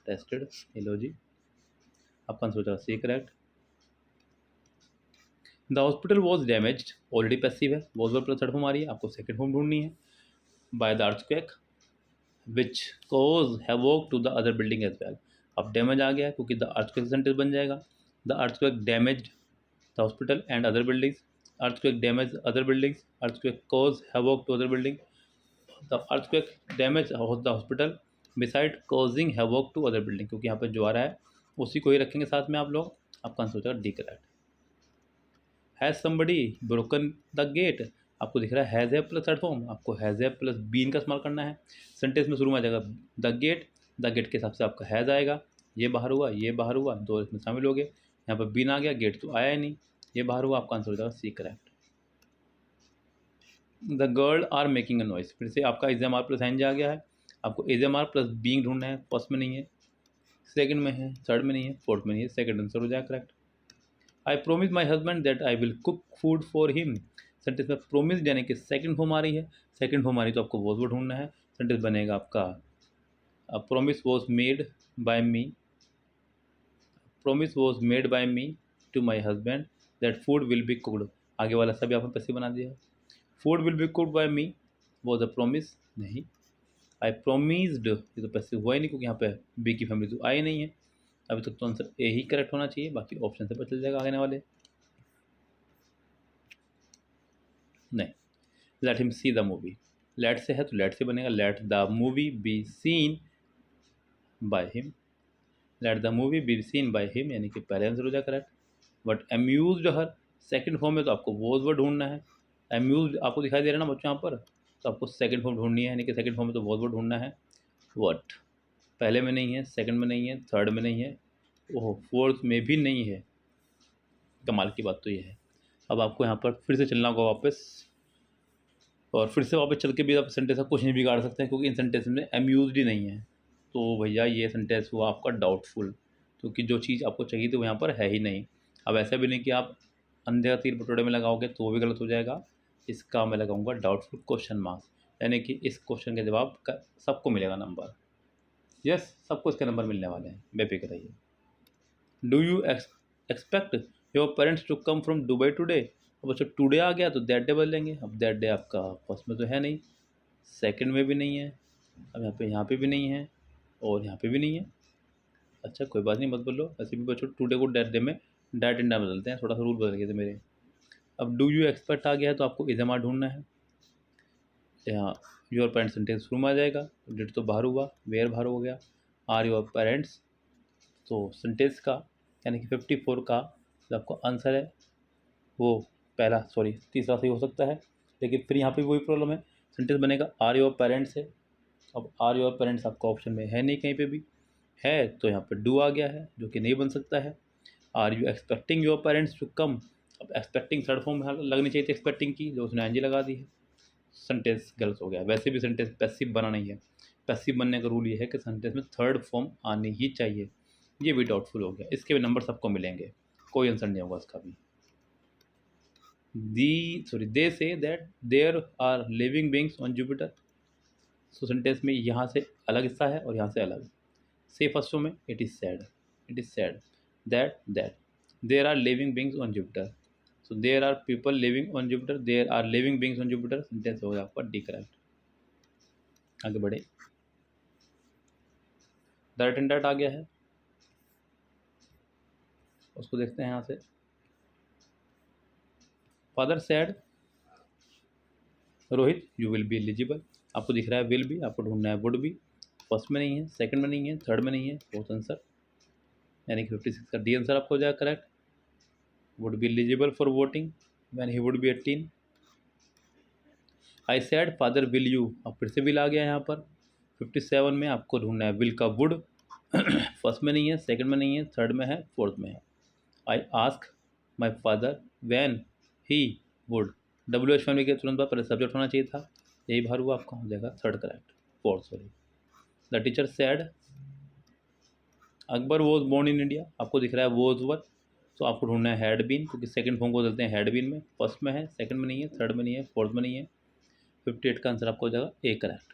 tasted. Hello ji, आपका आंसर हो जाएगा C correct. The hospital was damaged, already passive है, was verb plus third form आ रही है, आपको सेकंड फॉर्म ढूंढनी है। By the earthquake which cause havoc to the other building as well, अब डैमेज आ गया है क्योंकि द अर्थक्वेक सेंटेंस बन जाएगा। The earthquake damaged the hospital and other buildings, earthquake damage other buildings, earthquake cause havoc to other building, the earthquake damage the hospital beside causing havoc to other building, क्योंकि यहाँ पर जो आ रहा है उसी को ही रखेंगे साथ में आप लोग, आपका आंसर हो जाएगा D correct. Has somebody broken the gate, आपको दिख रहा है हैज़ है प्लस थर्ड फॉर्म, आपको हैज़ है प्लस बीन का इस्तेमाल करना है। सेंटेंस में शुरू में आ जाएगा द गेट के हिसाब से आपका हैज़ आएगा, ये बाहर हुआ, ये बाहर हुआ, दो इसमें शामिल हो गए, यहाँ पर बीन आ गया, गेट तो आया ही नहीं, ये बाहर हुआ, आपका आंसर हो जाएगा C correct. The girl are making a noise, फिर से आपका is am are plus N आ गया है, आपको is am are plus being ढूंढना है, फर्स्ट में नहीं है, सेकंड में है, थर्ड में नहीं है, फोर्थ में नहीं है, सेकंड आंसर हो जाएगा correct. I promise my husband that I will cook food for him, sentence में प्रोमिस यानी कि सेकंड फॉर्म आ रही है, सेकंड फॉर्म आ रही है तो आपको वॉज वर्ड ढूंढना है। सेंटेंस बनेगा आपका promise was made by me, promise was made by me to my husband that food will be cooked, आगे वाला सभी आपने पैसिव बना दिया। Food will be cooked by me was a promise, नहीं, आई प्रोमिस्ड, ये तो पैसिव हुआ ही नहीं क्योंकि यहाँ पे बी की फैमिली तो आई नहीं है। अभी तक तो आंसर ए ही करेक्ट होना चाहिए, बाकी ऑप्शन से पता चल जाएगा आगे वाले। नहीं, let him see the movie, let से है तो लेट से बनेगा, let the movie be seen by him, let the movie be seen by him, यानी कि पहले आंसर हो जाएगा correct. But amused her, second form में तो आपको वॉज वर्ड ढूंढना है। अम्यूज्ड आपको दिखाई दे रहा है ना बच्चों यहाँ पर, तो आपको सेकंड फॉर्म ढूंढनी है, यानी कि सेकंड फॉर्म में तो वॉज वर्ड ढूंढना है। वट पहले में नहीं है, सेकंड में नहीं है, थर्ड में नहीं है, ओह फोर्थ में भी नहीं है। कमाल की बात तो ये है। अब आपको यहाँ पर फिर से चलना होगा वापस, और फिर से वापस चल के भी आप सेंटेंस का कुछ नहीं बिगाड़ सकते हैं, क्योंकि इन सेंटेंस में अम्यूज्ड ही नहीं है। तो भैया ये सेंटेंस हुआ आपका डाउटफुल, क्योंकि जो चीज़ आपको चाहिए थी वो यहाँ पर है ही नहीं। अब ऐसा भी नहीं कि आप अंधे का तीर बटोड़े में लगाओगे तो वो भी गलत हो जाएगा। इसका मैं लगाऊंगा डाउटफुल क्वेश्चन मार्क्स, यानी कि इस क्वेश्चन के जवाब का सबको मिलेगा नंबर। यस, सबको इसके नंबर मिलने वाले हैं, बेफिक्र रहिए। Do you expect your parents to come from Dubai today, अब अच्छा टुडे आ गया तो दैट डे बदल लेंगे। अब दैट डे आपका फर्स्ट में तो है नहीं, सेकंड में भी नहीं है, अब यहाँ पे भी नहीं है, और यहाँ पे भी नहीं है। अच्छा कोई बात नहीं, मत बोलो, ऐसे भी बच्चों टुडे को डे में डैट इन डा बदलते हैं, थोड़ा सा रूल बदल गए थे मेरे। अब डू यू एक्सपेक्ट आ गया है तो आपको इधर मार ढूंढना है। यहाँ योर पेरेंट्स सेंटेंस रूम आ जाएगा, डिड तो बाहर हुआ, वेयर बाहर हो गया, आर योर पेरेंट्स, तो सेंटेंस का यानी कि 54 का जो आपको आंसर है वो पहला सॉरी तीसरा सही हो सकता है। लेकिन फिर यहाँ पे वही प्रॉब्लम है, सेंटेंस बनेगा आर योर पेरेंट्स है। अब आर योर पेरेंट्स आपका ऑप्शन में है नहीं कहीं पे भी, है तो यहाँ पे डू आ गया है जो कि नहीं बन सकता है। Are you expecting your parents to come, अब एक्सपेक्टिंग थर्ड फॉर्म लगनी चाहिए थी एक्सपेक्टिंग की, जो उसने एनजी लगा दी है, सेंटेंस गलत हो गया। वैसे भी सेंटेंस पैसिव बना नहीं है, पैसिव बनने का रूल ये है कि सेंटेंस में थर्ड फॉर्म आनी ही चाहिए। ये भी डाउटफुल हो गया, इसके भी नंबर सबको मिलेंगे, कोई आंसर नहीं होगा इसका भी। They say that there are living beings on Jupiter, so sentence में यहाँ से अलग हिस्सा है और यहाँ से अलग। से फर्स्ट में it is said that there are living beings on Jupiter, so there are people living on Jupiter, there are living beings on Jupiter, sentence हो गया आपका डी करेक्ट। आगे बढ़े, दैट एंड दैट आ गया है, उसको देखते हैं यहाँ से। Father sad Rohit you will be eligible, आपको दिख रहा है विल बी, आपको ढूंढना है वुड बी, फर्स्ट में नहीं है, सेकंड में नहीं है, थर्ड में नहीं है, फोर्थ आंसर यानी कि 56 का डी आंसर आपको हो जाएगा correct. Would be eligible for voting when he would be 18। I sad father will you, अब फिर से विल आ गया यहाँ पर। 57 में आपको ढूंढना है विल का वुड, फर्स्ट में नहीं है, सेकंड में नहीं है, थर्ड में है, फोर्थ में है। I ask my father when he would, W H family के तुरंत बाद पहले सब्जेक्ट होना चाहिए था, यही बाहर हुआ आपका, हो जाएगा third correct, fourth sorry. The teacher said Akbar was born in India, आपको दिख रहा है वॉज वर, तो आपको ढूंढना है हैड बीन, क्योंकि सेकंड फॉर्म को बदलते हैं हैड बीन में, फर्स्ट में है, सेकंड में नहीं है, थर्ड में नहीं है, फोर्थ में नहीं है। 58 का आंसर आपको हो जाएगा A correct.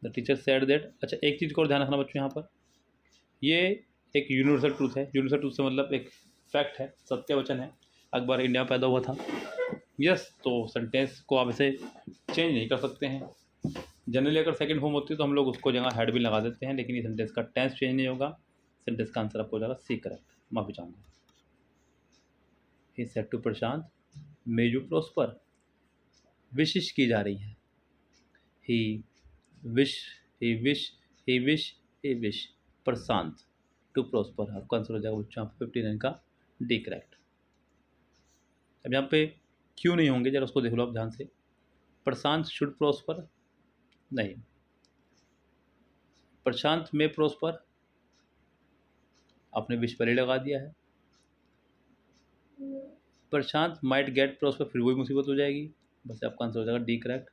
The teacher said that, अच्छा एक चीज़ को और ध्यान रखना बच्चों यहाँ पर, ये एक यूनिवर्सल ट्रूथ है, यूनिवर्सल ट्रूथ से मतलब एक फैक्ट है, सत्य वचन है, अकबर इंडिया में पैदा हुआ था। यस, तो सेंटेंस को आप इसे चेंज नहीं कर सकते हैं। जनरली अगर सेकंड फॉर्म होती है तो हम लोग उसको जगह हैड भी लगा देते हैं, लेकिन ये सेंटेंस का टेंस चेंज नहीं होगा, सेंटेंस का आंसर आपको हो जाएगा सी करेक्ट, माफी चाहूँगा। He said to Prashant may you prosper, विशिश की जा रही है, he wish he wish he wish he wish Prashant to prosper, आपका आंसर हो जाएगा बच्चों 59 का डी करेक्ट। अब यहाँ पे क्यों नहीं होंगे जरा उसको देख लो आप ध्यान से। प्रशांत शुड प्रॉस्पर नहीं, प्रशांत में प्रॉस्पर आपने विश पहले लगा दिया है, प्रशांत माइट गेट प्रॉस्पर फिर वही मुसीबत हो जाएगी, बस आपका आंसर हो जाएगा D correct.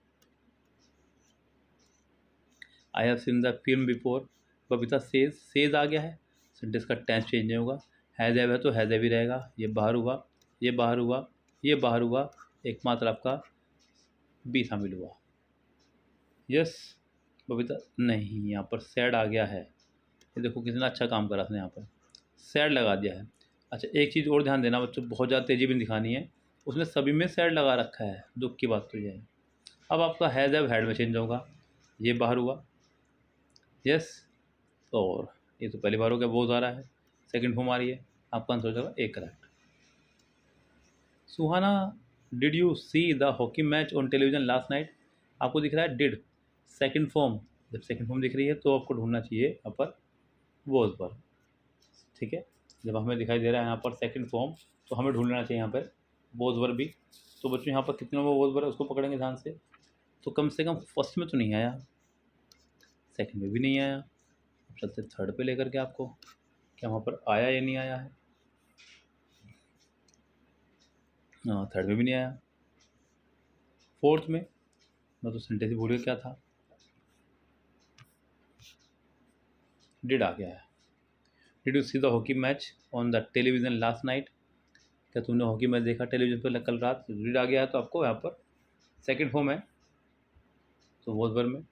I have seen the film before, Babita says आ गया है, सेंटेंस का टेंस चेंज नहीं होगा, हैज़ हैव है तो हैज़ हैव ही रहेगा, ये बाहर हुआ, ये बाहर हुआ, ये बाहर हुआ, एकमात्र आपका बी शामिल हुआ। यस बबीता नहीं, यहाँ पर सैड आ गया है, ये देखो कितना अच्छा काम करा उसने यहाँ पर, सैड लगा दिया है। अच्छा एक चीज़ और ध्यान देना बच्चों, बहुत ज़्यादा तेज़ी भी नहीं दिखानी है, उसने सभी में सैड लगा रखा है, दुख की बात तो ये है। अब आपका हैज़ हैव हैड में चेंज होगा, ये बाहर हुआ, यस, और ये तो पहली बार हो गया, बहुत आ रहा है, सेकंड फॉर्म आ रही है, आपका आंसर हो जाएगा A correct. Suhana did you see the hockey match on television last night, आपको दिख रहा है डिड, सेकंड फॉर्म, जब सेकंड फॉर्म दिख रही है तो आपको ढूंढना चाहिए यहाँ पर वॉज पर, ठीक है, जब हमें दिखाई दे रहा है यहाँ पर सेकंड फॉर्म तो हमें ढूंढना चाहिए यहाँ पर वॉज वर भी। तो बच्चों यहाँ पर कितने में वॉज वर है उसको पकड़ेंगे ध्यान से, तो कम से कम फर्स्ट में तो नहीं आया, सेकंड में भी नहीं आया, चलते थर्ड पे लेकर के आपको, क्या वहाँ पर आया या नहीं आया है, हाँ थर्ड में भी नहीं आया, फोर्थ में मैं तो सेंटेंस ही भूल गया क्या था, डिड आ गया है। Did you see the hockey match on the television last night, क्या तुमने हॉकी मैच देखा टेलीविज़न पर कल रात, डिड आ गया है तो आपको यहाँ पर सेकंड फॉर्म है तो वॉज वर में।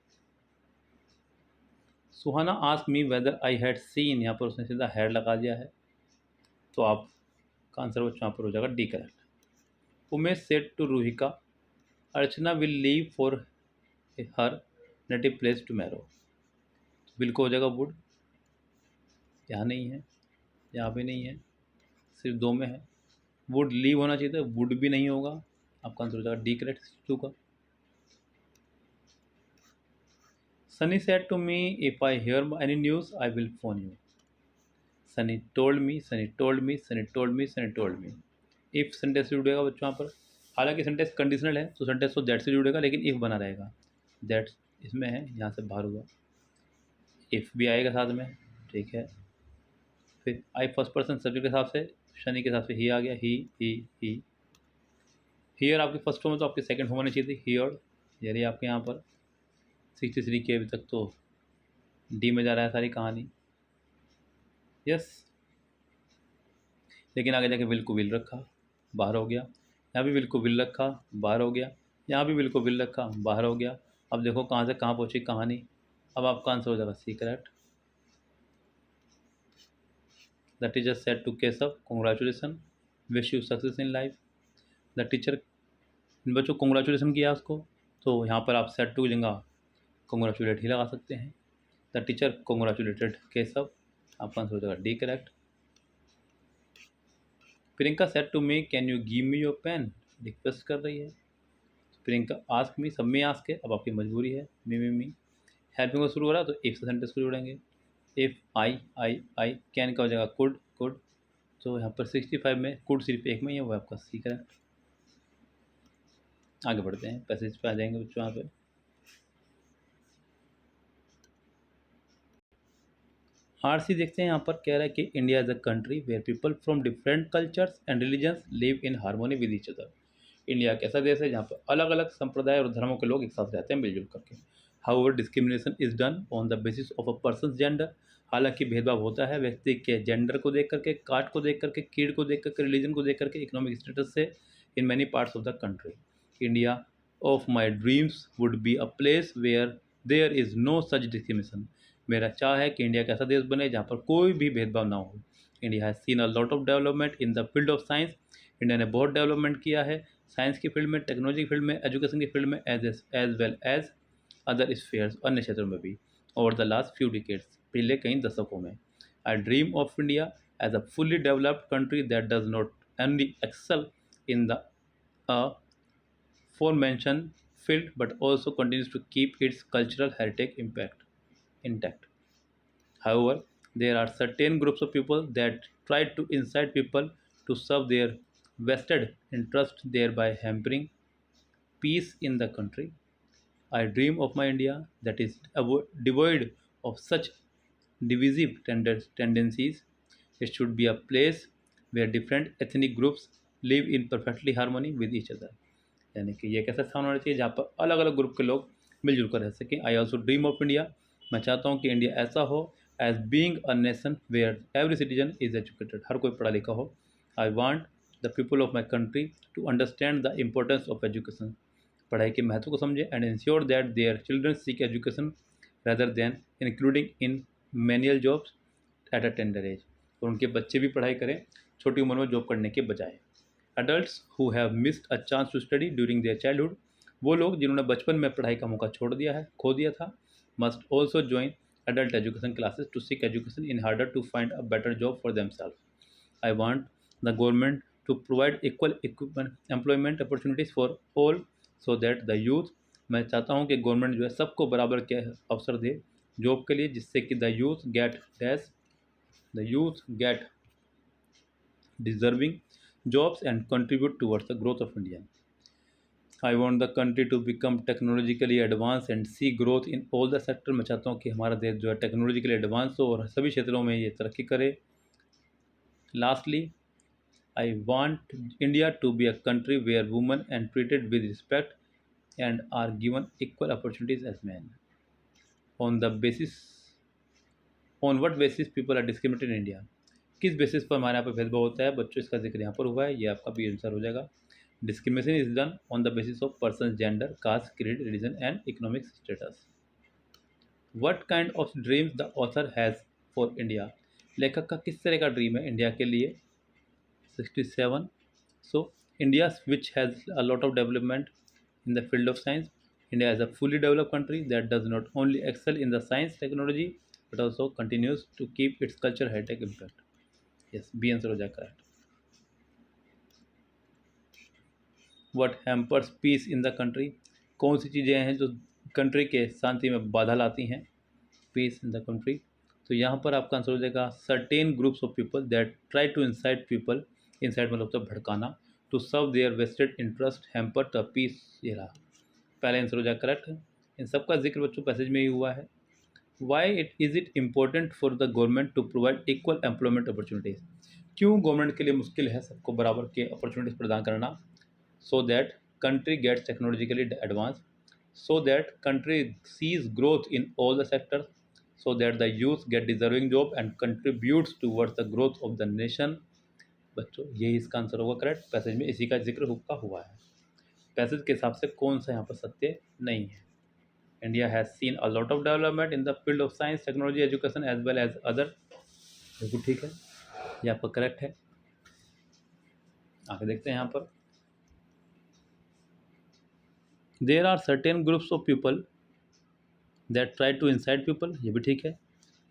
Suhana ask me whether I had seen, यहाँ पर उसने सीधा हैड लगा दिया है, तो आपका आंसर बच्चों यहाँ पर हो जाएगा D correct. Umesh said to Ruhika Archana will leave for her native place tomorrow, will को हो जाएगा वुड, यहाँ नहीं है, यहाँ भी नहीं है, सिर्फ दो में है। वुड लीव होना चाहिए था, वुड भी नहीं होगा, आपका आंसर हो जाएगा डी करेक्ट 2 का। Sunny said to me if I hear any news I will phone you. Sunny told me, Sunny told me, Sunny told me, Sunny told me. If sentence से जुड़ेगा बच्चों यहाँ पर, हालांकि सेंटेंस कंडीशनल है तो sentence तो दैट से जुड़ेगा, लेकिन इफ बना रहेगा, दैट इसमें है, यहाँ से बाहर हुआ, इफ भी आएगा साथ में, ठीक है। फिर आई फर्स्ट पर्सन सब्जेक्ट के हिसाब से, शनि के हिसाब से ही आ गया, ही। हियर आपकी फर्स्ट फॉर्म है तो आपकी सेकंड फॉर्म होनी चाहिए थी, हियर, यानी आपके यहाँ पर 63 के अभी तक तो डी में जा रहा है सारी कहानी, यस। लेकिन आगे जाके विल को विल रखा, बाहर हो गया, यहाँ भी विल को विल रखा, बाहर हो गया, यहाँ भी विल को विल रखा, बाहर हो गया। अब देखो कहाँ से कहाँ पहुँची कहानी। अब आपका आंसर हो जाएगा C correct. The teacher said to Keshav congratulation, wish you success in life. The teacher, बच्चों कॉन्ग्रेचुलेसन किया उसको, तो यहाँ पर आप सेड टू जगह कॉन्ग्रेचुलेट ही लगा सकते हैं। द टीचर कॉन्ग्रेचुलेटेड केशव, आपका आंसर हो जाएगा D correct. Priyanka said to me can you give me your pen, request कर रही है। प्रियंका आस्क मी, सब में आस्क है, अब आपकी मजबूरी है, मी। हेल्पिंग को शुरू हो रहा है तो इफ से सेंटेंस को जोड़ेंगे। इफ आई कैन का हो जाएगा कुड, तो यहाँ पर 65 में कुड सिर्फ एक में ही है, वो आपका सी करेक्ट। आगे बढ़ते हैं, पैसेज पे आ जाएंगे बच्चों यहाँ पे। आरसी देखते हैं, यहाँ पर कह रहा है कि India is a country where people from different cultures and religions live in harmony with each other. India एक ऐसा देश है जहाँ पर अलग अलग संप्रदाय और धर्मों के लोग एक साथ रहते हैं मिलजुल करके। However discrimination is done on the basis of a person gender, हालांकि भेदभाव होता है व्यक्ति के जेंडर को देख करके, कास्ट को देख करके, कीड को देख करके, रिलीजन को देख करके, इकोनॉमिक स्टेटस से, in many parts of the country. India of my dreams would be a place where there is no such discrimination. मेरा चाह है कि इंडिया एक ऐसा देश बने जहाँ पर कोई भी भेदभाव ना हो। India has seen a lot of development in the field of science, India ने बहुत डेवलपमेंट किया है साइंस की फील्ड में, टेक्नोलॉजी की फील्ड में, एजुकेशन की फील्ड में, as well as other spheres, अन्य क्षेत्रों में भी, over the last few decades, पिछले कई दशकों में। I dream of India as a fully developed country that does not only excel in the aforementioned field but also continues to keep its cultural heritage intact. However, there are certain groups of people that try to incite people to serve their vested interest, thereby hampering peace in the country. I dream of my India that is devoid of such divisive tendencies. It should be a place where different ethnic groups live in perfectly harmony with each other. यानी कि ये एक ऐसा स्थान होना चाहिए जहाँ पर अलग अलग ग्रुप के लोग मिलजुल कर रह सकें। I also dream of India, मैं चाहता हूँ कि इंडिया ऐसा हो as being a nation where every citizen is educated, हर कोई पढ़ा लिखा हो। I want the people of my country to understand the importance of education, पढ़ाई के महत्व को समझे, and ensure that their children seek education rather than including in manual jobs at a tender age, और उनके बच्चे भी पढ़ाई करें छोटी उम्र में जॉब करने के बजाय। Adults who have missed a chance to study during their childhood, वो लोग जिन्होंने बचपन में पढ़ाई का मौका छोड़ दिया है, खो दिया था, must also join adult education classes to seek education in order to find a better job for themselves. I want the government to provide equal employment opportunities for all so that the youth, मैं चाहता हूँ कि government जो है सबको बराबर के अवसर दे जॉब के लिए, जिससे कि the youth get deserving jobs and contribute towards the growth of India. I want the country to become technologically advanced and see growth in all the sector. मैं चाहता हूँ कि हमारा देश जो है टेक्नोलॉजिकली एडवांस हो और सभी क्षेत्रों में ये तरक्की करे। Lastly, I want India to be a country where women are treated with respect and are given equal opportunities as men. On what basis people are discriminated in India? किस basis पर हमारे यहाँ पर भेदभाव होता है बच्चों, इसका जिक्र यहाँ पर हुआ है, ये आपका भी आंसर हो जाएगा। Discrimination is done on the basis of person gender, caste, creed, religion and economic status. What kind of dreams the author has for India, लेखक का किस तरह का ड्रीम है इंडिया के लिए। 67 so India which has a lot of development in the field of science, India is a fully developed country that does not only excel in the science technology but also continues to keep its culture high-tech impact. Yes, B answer हो जाएगा correct. What hampers peace in the country? कौन सी चीज़ें हैं जो country के शांति में बाधा लाती हैं? Peace in the country. तो यहाँ पर आपका आंसर हो जाएगा certain groups of people that try to incite people. Incite मतलब तो भड़काना. To serve their vested interest hamper the peace. ये रहा पहला आंसर हो जाएगा करेक्ट. इन सब का जिक्र बच्चों पैसेज में ही हुआ है. Why is it important for the government to provide equal employment opportunities? क्यों गवर्नमेंट के लिए मुश्किल है सबको बराबर के अपॉर्चुनिटीज़ प्रदान करना? So that country gets technologically advanced, so that country sees growth in all the sectors, so that the youth get deserving job and contributes towards the growth of the nation. बच्चों यही इसका answer होगा correct. Passage में इसी का जिक्र हुआ है. पैसेज के हिसाब से कौन सा यहाँ पर सत्य नहीं है? India has seen a lot of development in the field of science technology education as well as other. बिल्कुल ठीक है, ये आपका करेक्ट है. आगे देखते हैं यहाँ पर. There are certain groups of people that try to incite people. ये भी ठीक है.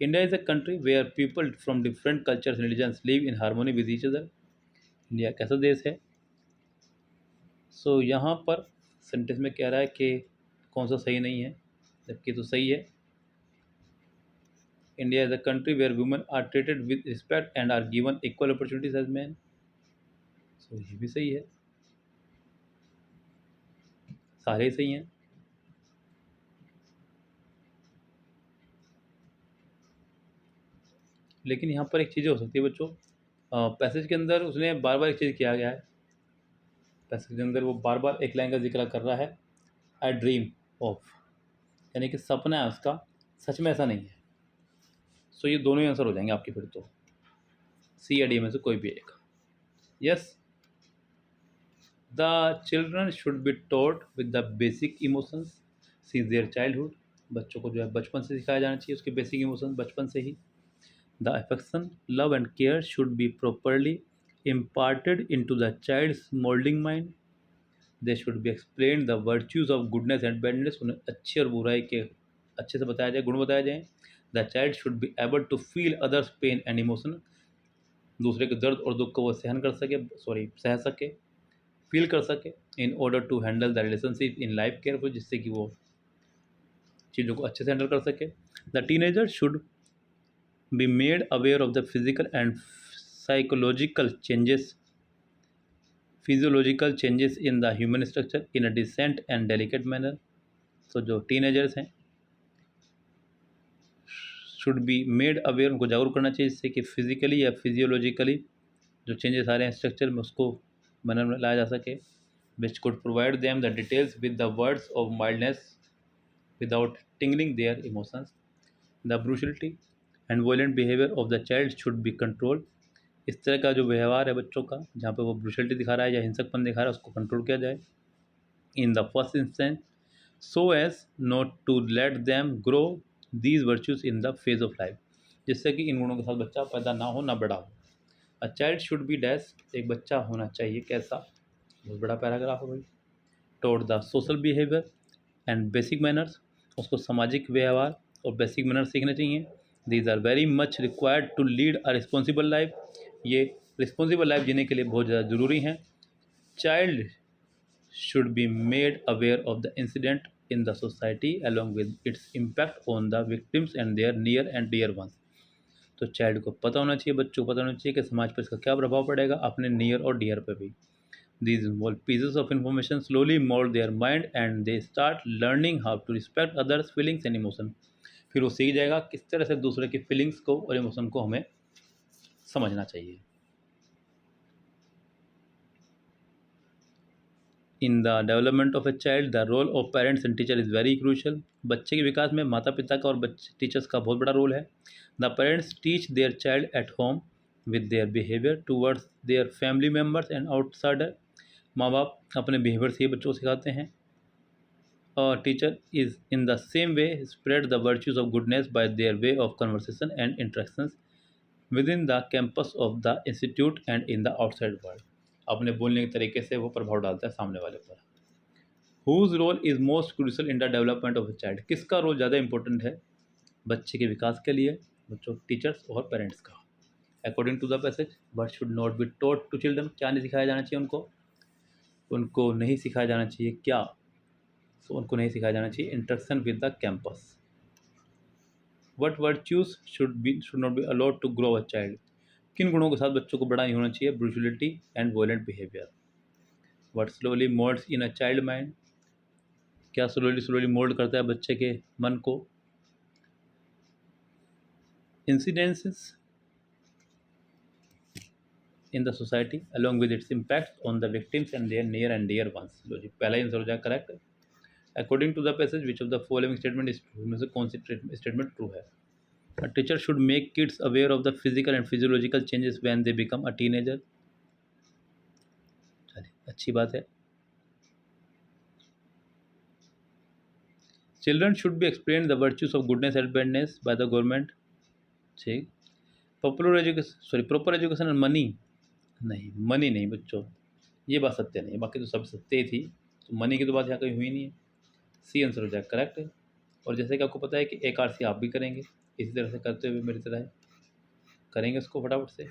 India is a country where people from different cultures and religions live in harmony with each other. India कैसा देश है? सो यहाँ पर सेंटेंस में कह रहा है कि कौन सा सही नहीं है, जबकि तो सही है. India is a country where women are treated with respect and are given equal opportunities as men. सो ये भी सही है, सारे ही सही हैं. लेकिन यहाँ पर एक चीज़ हो सकती है बच्चों, पैसेज के अंदर उसने बार बार एक चीज़ किया गया है. पैसेज के अंदर वो बार बार एक लाइन का जिक्र कर रहा है, आई ड्रीम ऑफ, यानी कि सपना है उसका, सच में ऐसा नहीं है. सो ये दोनों ही आंसर हो जाएंगे आपके फिर तो. सी या डी में से कोई भी एक. Yes, the children should be taught with the basic emotions since their childhood. बच्चों को जो है बचपन से सिखाया जाना चाहिए उसके बेसिक इमोशंस बचपन से ही. The affection, love and care should be properly imparted into the child's molding mind. They should be explained the virtues of goodness and badness. उन्हें अच्छी और बुराई के अच्छे से बताया जाए, गुण बताया जाए. The child should be able to feel others' pain and emotion. दूसरे के दर्द और दुख को वो सह सके, फील कर सके. In order to handle the relationship in life carefully, जिससे कि वो चीज़ों को अच्छे से हैंडल कर सके. The teenager should be made aware of the physical and psychological changes in the human structure in a decent and delicate manner. तो जो टीनेजर्स हैं शुड बी मेड अवेयर, उनको जागरूक करना चाहिए जिससे कि फिजिकली या फिजियोलॉजिकली जो चेंजेस आ रहे हैं स्ट्रक्चर में उसको मैनर में लाया जा सके. Which could provide them the details with the words of mildness without tingling their emotions. The brutality and violent behaviour of the child should be control. इस तरह का जो व्यवहार है बच्चों का जहाँ पे वो ब्रूशलिटी दिखा रहा है या हिंसकपन दिखा रहा है उसको कंट्रोल किया जाए. In the first instance so as not to let them grow these virtues in the phase of life, जिससे कि इन गुणों के साथ बच्चा पैदा ना हो ना बड़ा हो. A child should B dash, एक बच्चा होना चाहिए कैसा, बहुत बड़ा पैराग्राफ है भाई. Toward the social behaviour and basic manners, उसको सामाजिक व्यवहार और बेसिक मैनर्स सीखने चाहिए. These are very much required to lead a responsible life, ये रिस्पॉन्सिबल लाइफ जीने के लिए बहुत ज़्यादा ज़रूरी हैं. Child should be made aware of the incident in the society along with its impact on the victims and their near and dear ones. तो child को पता होना चाहिए, बच्चों को पता होना चाहिए कि समाज पर इसका क्या प्रभाव पड़ेगा, अपने नियर और डियर पर भी. These small pieces of information slowly mold their mind and they start learning how to respect others' feelings and emotion. फिर वो सीख जाएगा किस तरह से दूसरे की फीलिंग्स को और इमोशन को हमें समझना चाहिए. In the development of a child the role of parents and teacher is very crucial. बच्चे के विकास में माता पिता का और बच्चे टीचर्स का बहुत बड़ा रोल है. The parents teach their child at home with their behaviour towards their family members and outsider. माँ बाप अपने बिहेवियर से ही बच्चों को सिखाते हैं. और teacher is in the same way spread the virtues of goodness bye their way of conversation and interactions with in the campus of the institute and in the outside world. अपने बोलने के तरीके से वो प्रभाव डालता है सामने वाले पर. Whose role is most crucial in the development of a child, किसका रोल ज़्यादा इंपॉर्टेंट है बच्चे के विकास के लिए, बच्चों टीचर्स और पेरेंट्स का। According to the passage what should not be taught to children, क्या नहीं सिखाया जाना चाहिए उनको, उनको नहीं सिखाया जाना चाहिए क्या, सो उनको नहीं सिखाया जाना चाहिए interaction with the campus. What virtues should not be allowed to grow a child, किन गुणों के साथ बच्चों को बड़ा नहीं होना चाहिए, brutality and violent behaviour. What slowly moulds in a child mind, क्या स्लोली स्लोली मोल्ड करता है बच्चे के मन को, incidences in the society along with its impact on the victims and their near and dear ones। लो जी, पहला आंसर हो जाए correct. According to the passage which of the following statement is true, में से कौन सी स्टेटमेंट ट्रू है। A teacher should make kids aware of the physical and physiological changes when they become a teenager. चलिए अच्छी बात है। Children should be explain the virtues of goodness and badness by the government. ठीक। Proper education and money, नहीं money नहीं बच्चों, ये बात सत्य नहीं है, बाकी तो सब सत्य ही थी, तो मनी की तो बात यहाँ कहीं हुई नहीं है। सी आंसर हो जाए करेक्ट है। और जैसे कि आपको पता है कि एक आरसी आप भी करेंगे, इसी तरह से करते हुए मेरी तरह करेंगे इसको फटाफट से।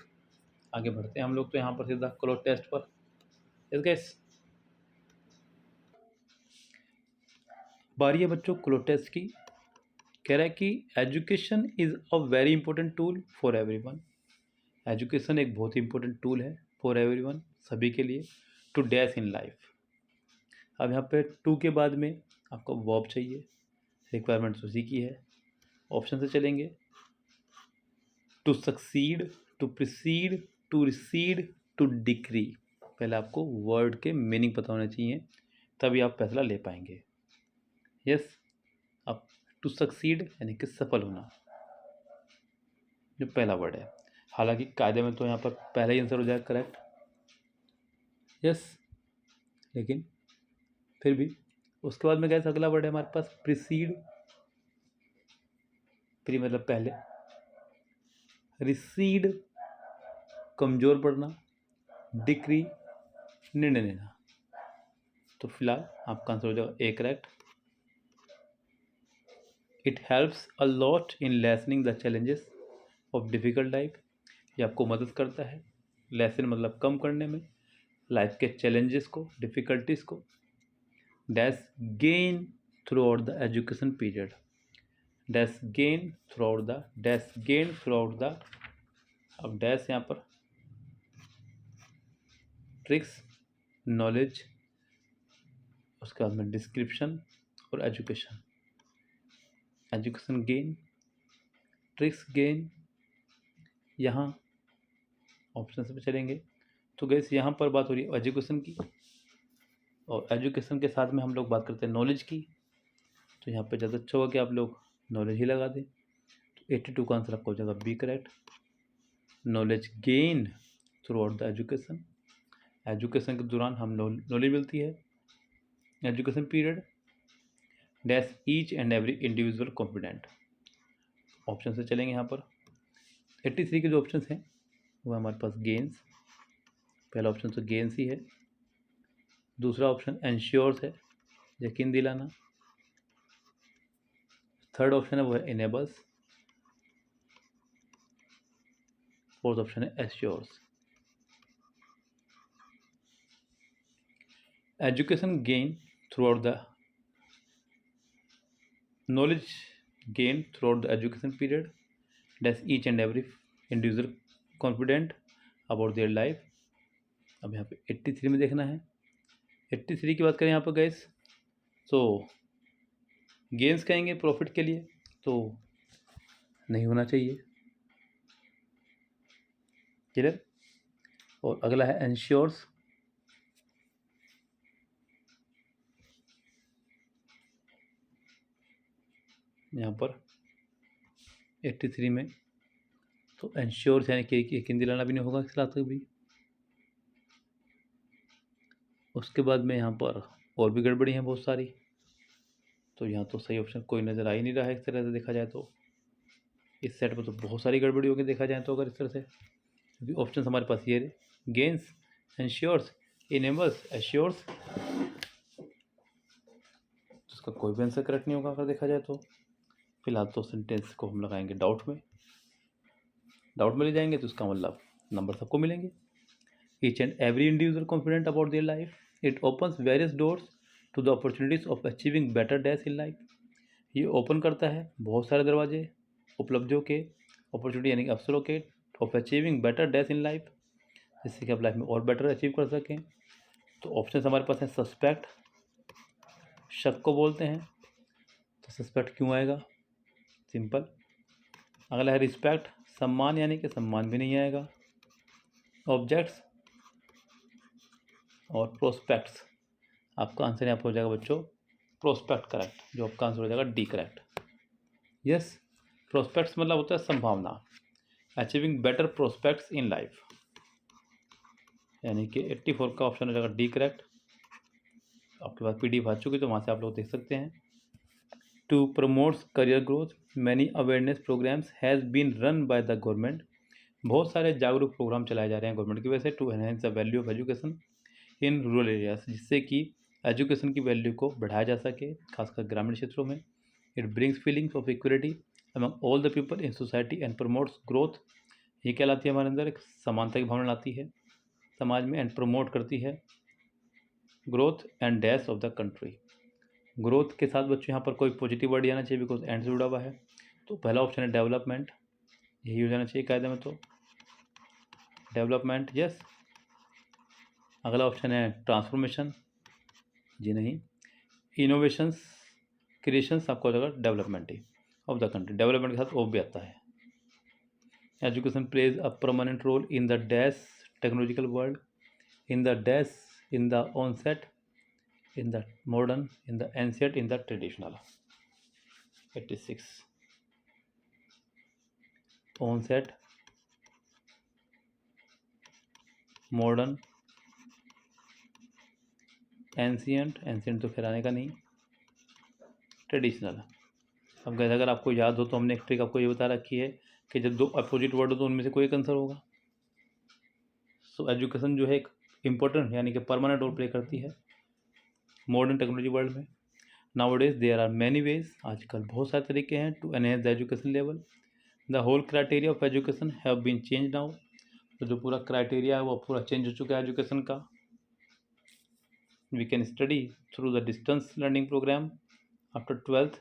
आगे बढ़ते हैं हम लोग तो यहाँ पर सीधा क्लोज टेस्ट पर। यस गाइस, बारी है बच्चों क्लोज टेस्ट की। कह रहा है कि education is a very important tool for everyone, education एक बहुत ही इंपॉर्टेंट टूल है फॉर एवरीवन, सभी के लिए, टू डैश इन लाइफ। अब यहाँ पे टू के बाद में आपको वर्ब चाहिए, रिक्वायरमेंट्स उसी की है। ऑप्शन से चलेंगे, to succeed, to precede, to recede, to decree. पहले आपको वर्ड के मीनिंग पता होने चाहिए, तभी आप फैसला ले पाएंगे। यस, अब टू सक्सीड यानी कि सफल होना, जो पहला वर्ड है। हालांकि कायदे में तो यहाँ पर पहला ही आंसर हो जाएगा करेक्ट। यस, लेकिन फिर भी उसके बाद में कैसे अगला वर्ड है हमारे पास प्रिसीड, प्री मतलब पहले, रिसीड कमज़ोर पड़ना, डिक्री निर्णय लेना। तो फिलहाल आपका आंसर हो जाएगा A correct. It helps a lot in lessening the challenges of difficult life, ये आपको मदद करता है, लेसन मतलब कम करने में, लाइफ के चैलेंजेस को, डिफ़िकल्टीज़ को। Dash gain throughout the education period, dash gain throughout the, dash gain throughout the, अब डैश यहाँ पर ट्रिक्स, नॉलेज, उसके बाद में डिस्क्रिप्शन और education. Education gain, tricks gain, यहाँ ऑप्शन से चलेंगे तो गैस यहाँ पर बात हो रही है एजुकेशन की, और एजुकेशन के साथ में हम लोग बात करते हैं नॉलेज की, तो यहाँ पे ज़्यादा अच्छा होगा कि आप लोग नॉलेज ही लगा दें। तो 82 का आंसर आपको हो जाएगा B correct. Knowledge gain throughout the education, education के दौरान हम नॉलेज मिलती है, education period. Dash each and every individual confident, option से चलेंगे यहाँ पर। 83 के जो ऑप्शन हैं वो हमारे पास गेन्स, पहला ऑप्शन तो गेन्स ही है, दूसरा ऑप्शन एंश्योर्स है, यकीन दिलाना, थर्ड ऑप्शन है वो है इनेबल्स, फोर्थ ऑप्शन है assures. Education gain throughout the, knowledge gained throughout the education period, does each and every individual confident about their life। अब यहाँ पे 83 में देखना है, 83 की बात करें यहाँ पर गैस, तो गेन्स कहेंगे प्रॉफिट के लिए, तो नहीं होना चाहिए, क्लियर। और अगला है एंश्योर्स, यहाँ पर 83 में तो एंश्योर्स यानी कि यकीन दिलाना भी नहीं होगा इस रात तक भी। उसके बाद में यहाँ पर और भी गड़बड़ी हैं बहुत सारी, तो यहाँ तो सही ऑप्शन कोई नज़र आ ही नहीं रहा है इस तरह से देखा जाए तो। इस सेट पर तो बहुत सारी गड़बड़ी होगी देखा जाए तो, अगर इस तरह से, क्योंकि ऑप्शन हमारे पास ये गेन्स, एंश्योर्स, इनेबल्स, एश्योर्स, उसका कोई भी आंसर करेक्ट नहीं होगा अगर देखा जाए तो। फिलहाल तो सेंटेंस को हम लगाएंगे डाउट में ले जाएंगे तो उसका मतलब नंबर सबको मिलेंगे। Each and every individual confident about their life, it opens various doors to the opportunities of achieving better dash in life. ये ओपन करता है बहुत सारे दरवाजे उपलब्धियों के, अपॉर्चुनिटी यानी कि अवसरों के, of achieving better dash in life, जिससे कि आप लाइफ में और बेटर अचीव कर सकें। तो ऑप्शन हमारे पास है सस्पेक्ट, शक को बोलते हैं, तो सस्पेक्ट क्यों आएगा, सिंपल। अगला है रिस्पेक्ट, सम्मान यानी कि सम्मान भी नहीं आएगा। ऑब्जेक्ट्स और प्रोस्पेक्ट्स, आपका आंसर यहाँ पर हो जाएगा बच्चों प्रोस्पेक्ट करेक्ट, जो आपका आंसर हो जाएगा डी करेक्ट। यस, प्रोस्पेक्ट्स मतलब होता है संभावना, achieving better prospects in life, यानी कि 84 का ऑप्शन हो जाएगा डी करेक्ट। आपके पास PDF आ चुकी तो वहाँ से आप लोग देख सकते हैं। To promotes career growth, many awareness programs has been run by the government, बहुत सारे जागरूक प्रोग्राम चलाए जा रहे हैं गवर्नमेंट की वजह से। To enhance the value of education in rural areas, जिससे कि एजुकेशन की वैल्यू को बढ़ाया जा सके, खासकर ग्रामीण क्षेत्रों में। It brings feelings of equality among all the people in society and promotes growth, ये क्या लाती है हमारे अंदर, एक समानता की भावना लाती है समाज में, एंड प्रमोट करती है growth and dash of the country. Growth के साथ बच्चों यहाँ पर कोई पॉजिटिव वर्ड आना चाहिए, बिकॉज एंड से जुड़ा हुआ है। तो पहला ऑप्शन है डेवलपमेंट, यही हो जाना चाहिए कायदे में, तो डेवलपमेंट यस। अगला ऑप्शन है ट्रांसफॉर्मेशन, जी नहीं। इनोवेशंस, क्रिएशंस, आपको हो जाएगा डेवलपमेंट ही ऑफ द कंट्री, डेवलपमेंट के साथ ओ भी आता है। Education plays a permanent role in the dash technological world, in the dash, in the onset, in the modern, in the ancient, in the traditional। 86 onset, modern, ancient तो फिर आने का नहीं, ट्रेडिशनल। अब गैस अगर आपको याद हो तो हमने एक ट्रिक आपको ये बता रखी है कि जब दो अपोजिट वर्ड हो तो उनमें से कोई एक आंसर होगा। सो एजुकेशन जो है एक इम्पोर्टेंट यानी कि परमानेंट रोल प्ले करती है मॉडर्न टेक्नोलॉजी वर्ल्ड में। Nowadays there are many ways, आजकल बहुत सारे तरीके हैं to enhance the education level. The whole criteria of education have been change now, तो जो पूरा क्राइटेरिया है वो पूरा चेंज हो चुका है एजुकेशन का। We can study through the distance learning program after 12th,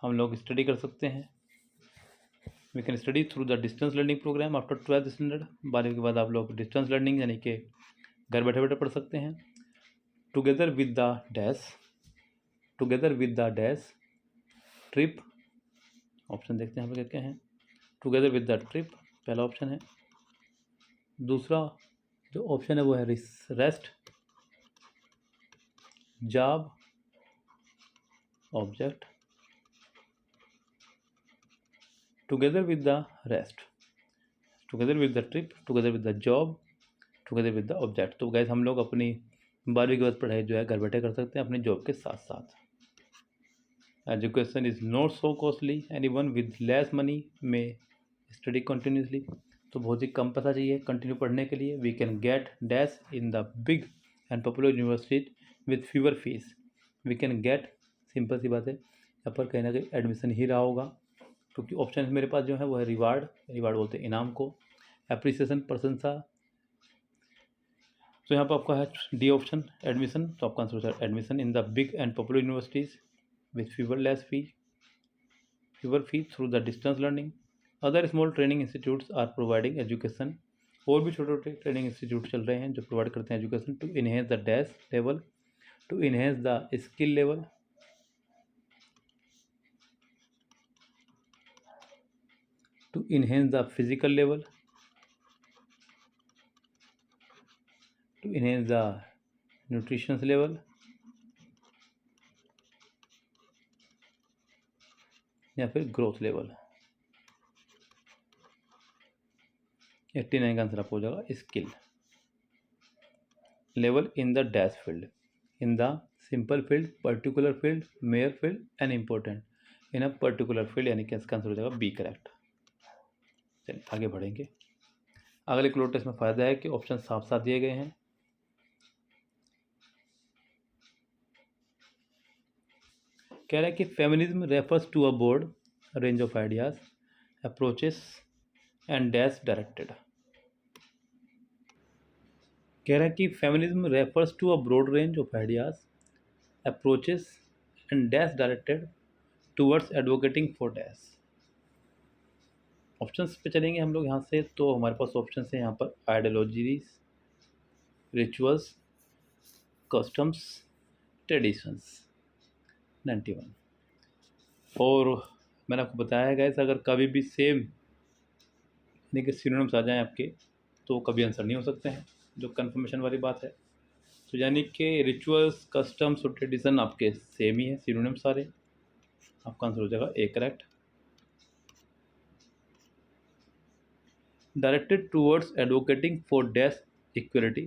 हम लोग स्टडी कर सकते हैं। We can study through the distance learning program after 12th standard, 12वीं के बाद आप लोग डिस्टेंस लर्निंग यानी कि घर बैठे बैठे पढ़ सकते हैं। Together with the dash, together with the dash trip, option देखते हैं यहाँ पर क्या क्या है। टुगेदर विद द ट्रिप पहला ऑप्शन है। दूसरा जो ऑप्शन है वो है rest, job, object. Together with the rest, together with the trip, together with the job, together with the object. तो गैस हम लोग अपनी 12वीं के बाद पढ़ाई जो है घर बैठे कर सकते हैं अपने जॉब के साथ साथ। Education is not so costly, anyone with less money में स्टडी कंटिन्यूसली, तो बहुत ही कम पैसा चाहिए कंटिन्यू पढ़ने के लिए। We can get dash in the big and popular universities with fewer fees, we can get, simple सी बात है, यहाँ पर कहीं ना कहीं एडमिशन ही रहा होगा, क्योंकि ऑप्शन मेरे पास जो है वो है रिवार्ड, रिवार्ड बोलते हैं इनाम को, एप्रिसिएशन प्रशंसा, तो यहाँ पर आपका है डी ऑप्शन एडमिशन, तो आपका आंसर है admission in the big and popular universities with feverless fee, fewer fee through the distance learning. Other small training institutes are providing education, और भी छोटे छोटे ट्रेनिंग इंस्टीट्यूट चल रहे हैं जो प्रोवाइड करते हैं education to enhance the dash level, to enhance the skill level, to enhance the physical level, to enhance the nutrition level, या फिर ग्रोथ लेवल। 89 का आंसर आपको हो जाएगा skill level in the dash field, in the simple field, particular field, mayor field and important in a particular field, यानी कि इसका answer हो जाएगा बी करेक्ट। चलिए आगे बढ़ेंगे। अगले क्लोज टेस्ट में फ़ायदा है कि ऑप्शन साफ साफ दिए गए हैं। कह रहा है कि feminism refers to a broad range of ideas, approaches and dash directed. कह रहा है कि feminism refers to a broad range of ideas, approaches and dash directed towards advocating for dash. Options पे चलेंगे हम लोग यहाँ से, तो हमारे पास ऑप्शन है यहाँ पर आइडियोलॉजीज, रिचुअल्स, कस्टम्स, ट्रेडिशंस। 91। और मैंने आपको बताया है गाइस, अगर कभी भी सेम यानी कि सिनोनिम्स आ जाएं आपके, तो कभी आंसर नहीं हो सकते हैं, जो कन्फर्मेशन वाली बात है। तो यानी कि रिचुअल्स, कस्टम्स और ट्रेडिशन आपके सेम ही है, सिनोनिम्स सारे। आपका आंसर हो जाएगा A correct. Directed towards advocating for dash equality,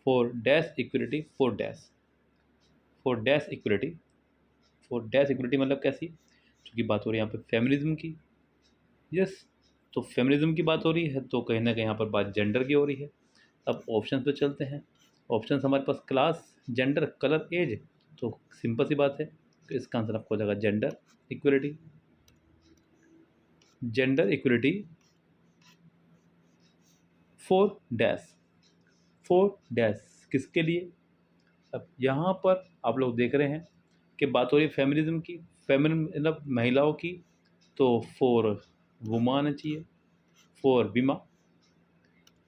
for dash equality, for dash, for dash equality, for dash equality मतलब कैसी, क्योंकि बात हो रही है यहाँ पे फेमिनिज्म की। यस, तो फेमिनिज्म की बात हो रही है तो कहीं ना कहीं यहाँ पर बात जेंडर की हो रही है। अब ऑप्शन पे चलते हैं। ऑप्शन हमारे पास क्लास, जेंडर, कलर, एज, तो सिंपल सी बात है, तो इसका आंसर आपको हो जाएगा gender equality. Gender equality for dash, for dash किसके लिए। अब यहाँ पर आप लोग देख रहे हैं कि बात हो रही है फेमिनिज्म की, फेमिनिज्म मतलब महिलाओं की, तो फॉर वुमान चाहिए, फॉर विमा,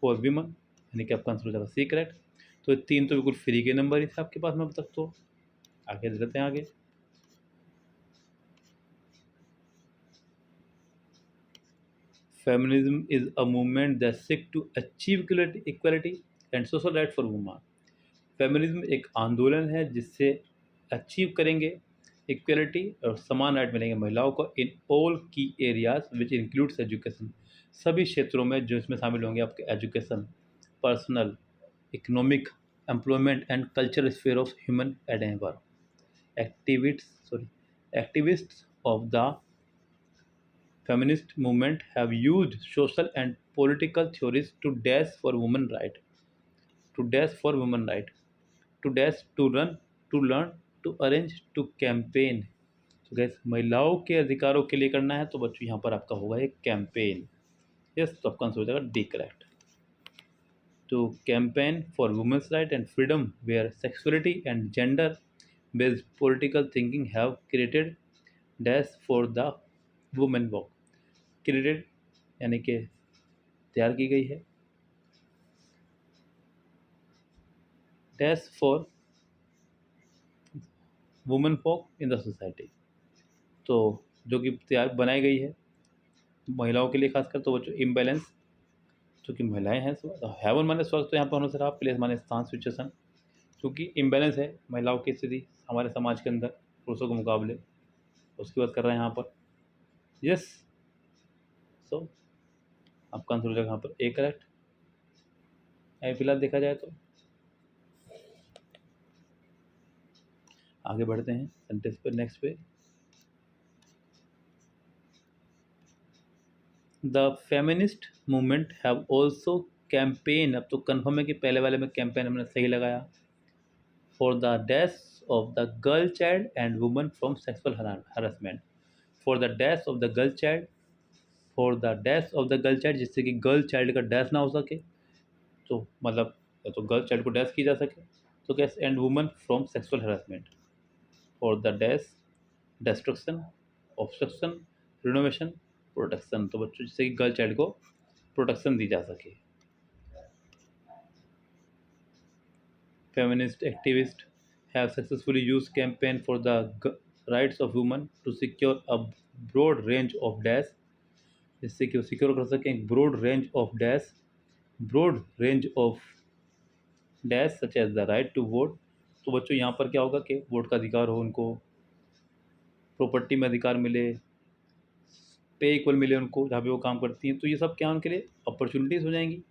फॉर विमन, यानी कि आपका आंसर हो जाएगा सी करेक्ट। तो ये तीन तो बिल्कुल फ्री के नंबर ही थे आपके पास में अब तक। तो आगे चलते हैं आगे। Feminism is a movement that seek to achieve equality and social right for women. Feminism एक आंदोलन है जिससे अचीव करेंगे इक्वलिटी और समान राइट मिलेंगे महिलाओं को in all key areas which includes education. सभी क्षेत्रों में जो इसमें शामिल होंगे आपके education, personal, economic, employment and cultural sphere of human endeavour. Activists of the feminist movement have used social and political theories to dash for women right, to dash for women right, to dash, to run, to learn, to arrange, to campaign। तो gas महिलाओं के अधिकारों के लिए करना है तो बच्चों यहाँ पर आपका होगा एक कैंपेन। यस, तो आपका आंसर हो जाएगा D correct. To campaign for women's rights and freedom, where sexuality and gender-based political thinking have created dash for the women walk। Created यानी कि तैयार की गई है, dash for women walk in the society, तो जो कि तैयार बनाई गई है महिलाओं के लिए खासकर। तो बच्चों इम्बैलेंस, चूँकि महिलाएं हैं, हैवन माने स्वस्थ, तो यहाँ पर होने से आप, प्लेस माने स्थान, सिचुएशन, क्योंकि इम्बैलेंस है महिलाओं की स्थिति हमारे समाज के अंदर पुरुषों के मुकाबले, उसकी बात कर रहे हैं यहाँ पर। यस, सो आपका आंसर हो जाएगा यहाँ पर ए करेक्ट। अभी फिलहाल देखा जाए तो आगे बढ़ते हैं सेंटेंस पे, नेक्स्ट पे। The feminist movement have also campaign, अब तो कन्फर्म है कि पहले वाले में कैंपेन हमने सही लगाया, for the dash of the girl child and woman from sexual harassment. For the dash of the girl child, for the dash of the girl child, जिससे कि गर्ल चाइल्ड का डैश ना हो सके, तो मतलब तो गर्ल चाइल्ड को डैश की जा सके, तो कैसे, and woman from sexual harassment. For the dash destruction, obstruction, renovation, protection, तो बच्चों जिससे कि गर्ल चाइल्ड को प्रोटेक्शन दी जा सके। Feminist activist have successfully use campaign for the rights of woman to secure a broad range of dash, जिससे कि वो सिक्योर कर सकें broad range of dash, broad range of dash such as the right to vote. तो बच्चों यहाँ पर क्या होगा कि वोट का अधिकार हो उनको, प्रॉपर्टी में अधिकार मिले, पे इक्वल मिले उनको जहाँ पे वो काम करती हैं, तो ये सब क्या उनके लिए अपॉर्चुनिटीज़ हो जाएंगी।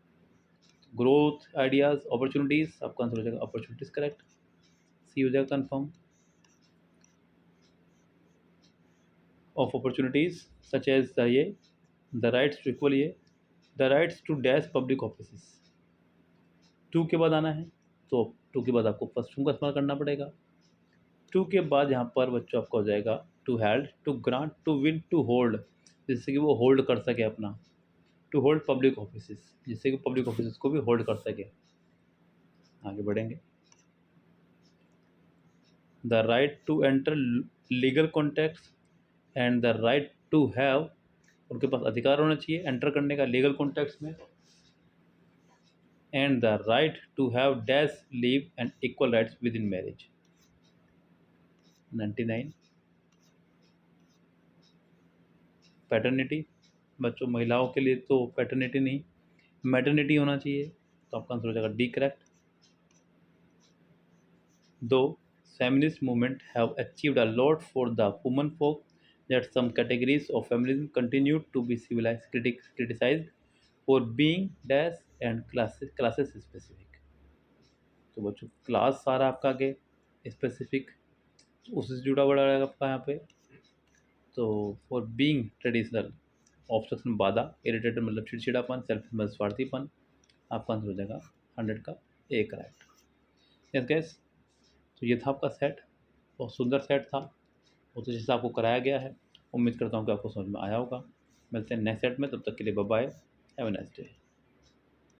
ग्रोथ, आइडियाज़, अपॉर्चुनिटीज़, आपका आंसर हो जाएगा अपॉर्चुनिटीज़ करेक्ट, सी हो जाएगा confirm. Of opportunities such as the ये, द राइट्स टू इक्वल, ये the rights to dash public office. To के बाद आना है, तो टू के बाद आपको फर्स्ट टू का इस्तेमाल करना पड़ेगा। टू के बाद यहाँ पर बच्चों आपका हो जाएगा to held, to grant, to win, to hold, जिससे कि वो होल्ड कर सके अपना, टू होल्ड पब्लिक ऑफिस, जिससे कि पब्लिक ऑफिस को भी होल्ड कर सके। आगे बढ़ेंगे। The right to enter legal contacts and the right to have, उनके पास अधिकार होना चाहिए एंटर करने का लीगल कॉन्टेक्ट्स में, and the right to have dash leave and equal rights within marriage. 99। Paternity, बच्चों महिलाओं के लिए तो पैटर्निटी नहीं मैटर्निटी होना चाहिए, तो आपका आंसर हो जाएगा डी करेक्ट। दो, feminist movement have achieved a lot for the women folk, that some categories of feminism continue to be criticized for being dash and classes specific। तो बच्चों क्लास सारा आपका आगे स्पेसिफिक उससे जुड़ा हुआ रहेगा आपका यहाँ पे। तो फॉर बीइंग ट्रेडिशनल, ऑब्स्ट्रक्शन बाधा, इरिटेटेड मतलब चिड़चिड़ापन, सेल्फ मतलब स्वार्थीपन, आपका आंसर हो जाएगा 100 का ए करेक्ट। यस गैस, तो ये था आपका सेट, बहुत सुंदर सेट था, बहुत अच्छे से आपको कराया गया है। उम्मीद करता हूँ कि आपको समझ में आया होगा। मिलते हैं नेक्स्ट सेट में, तब तक के लिए bye bye, have a nice day.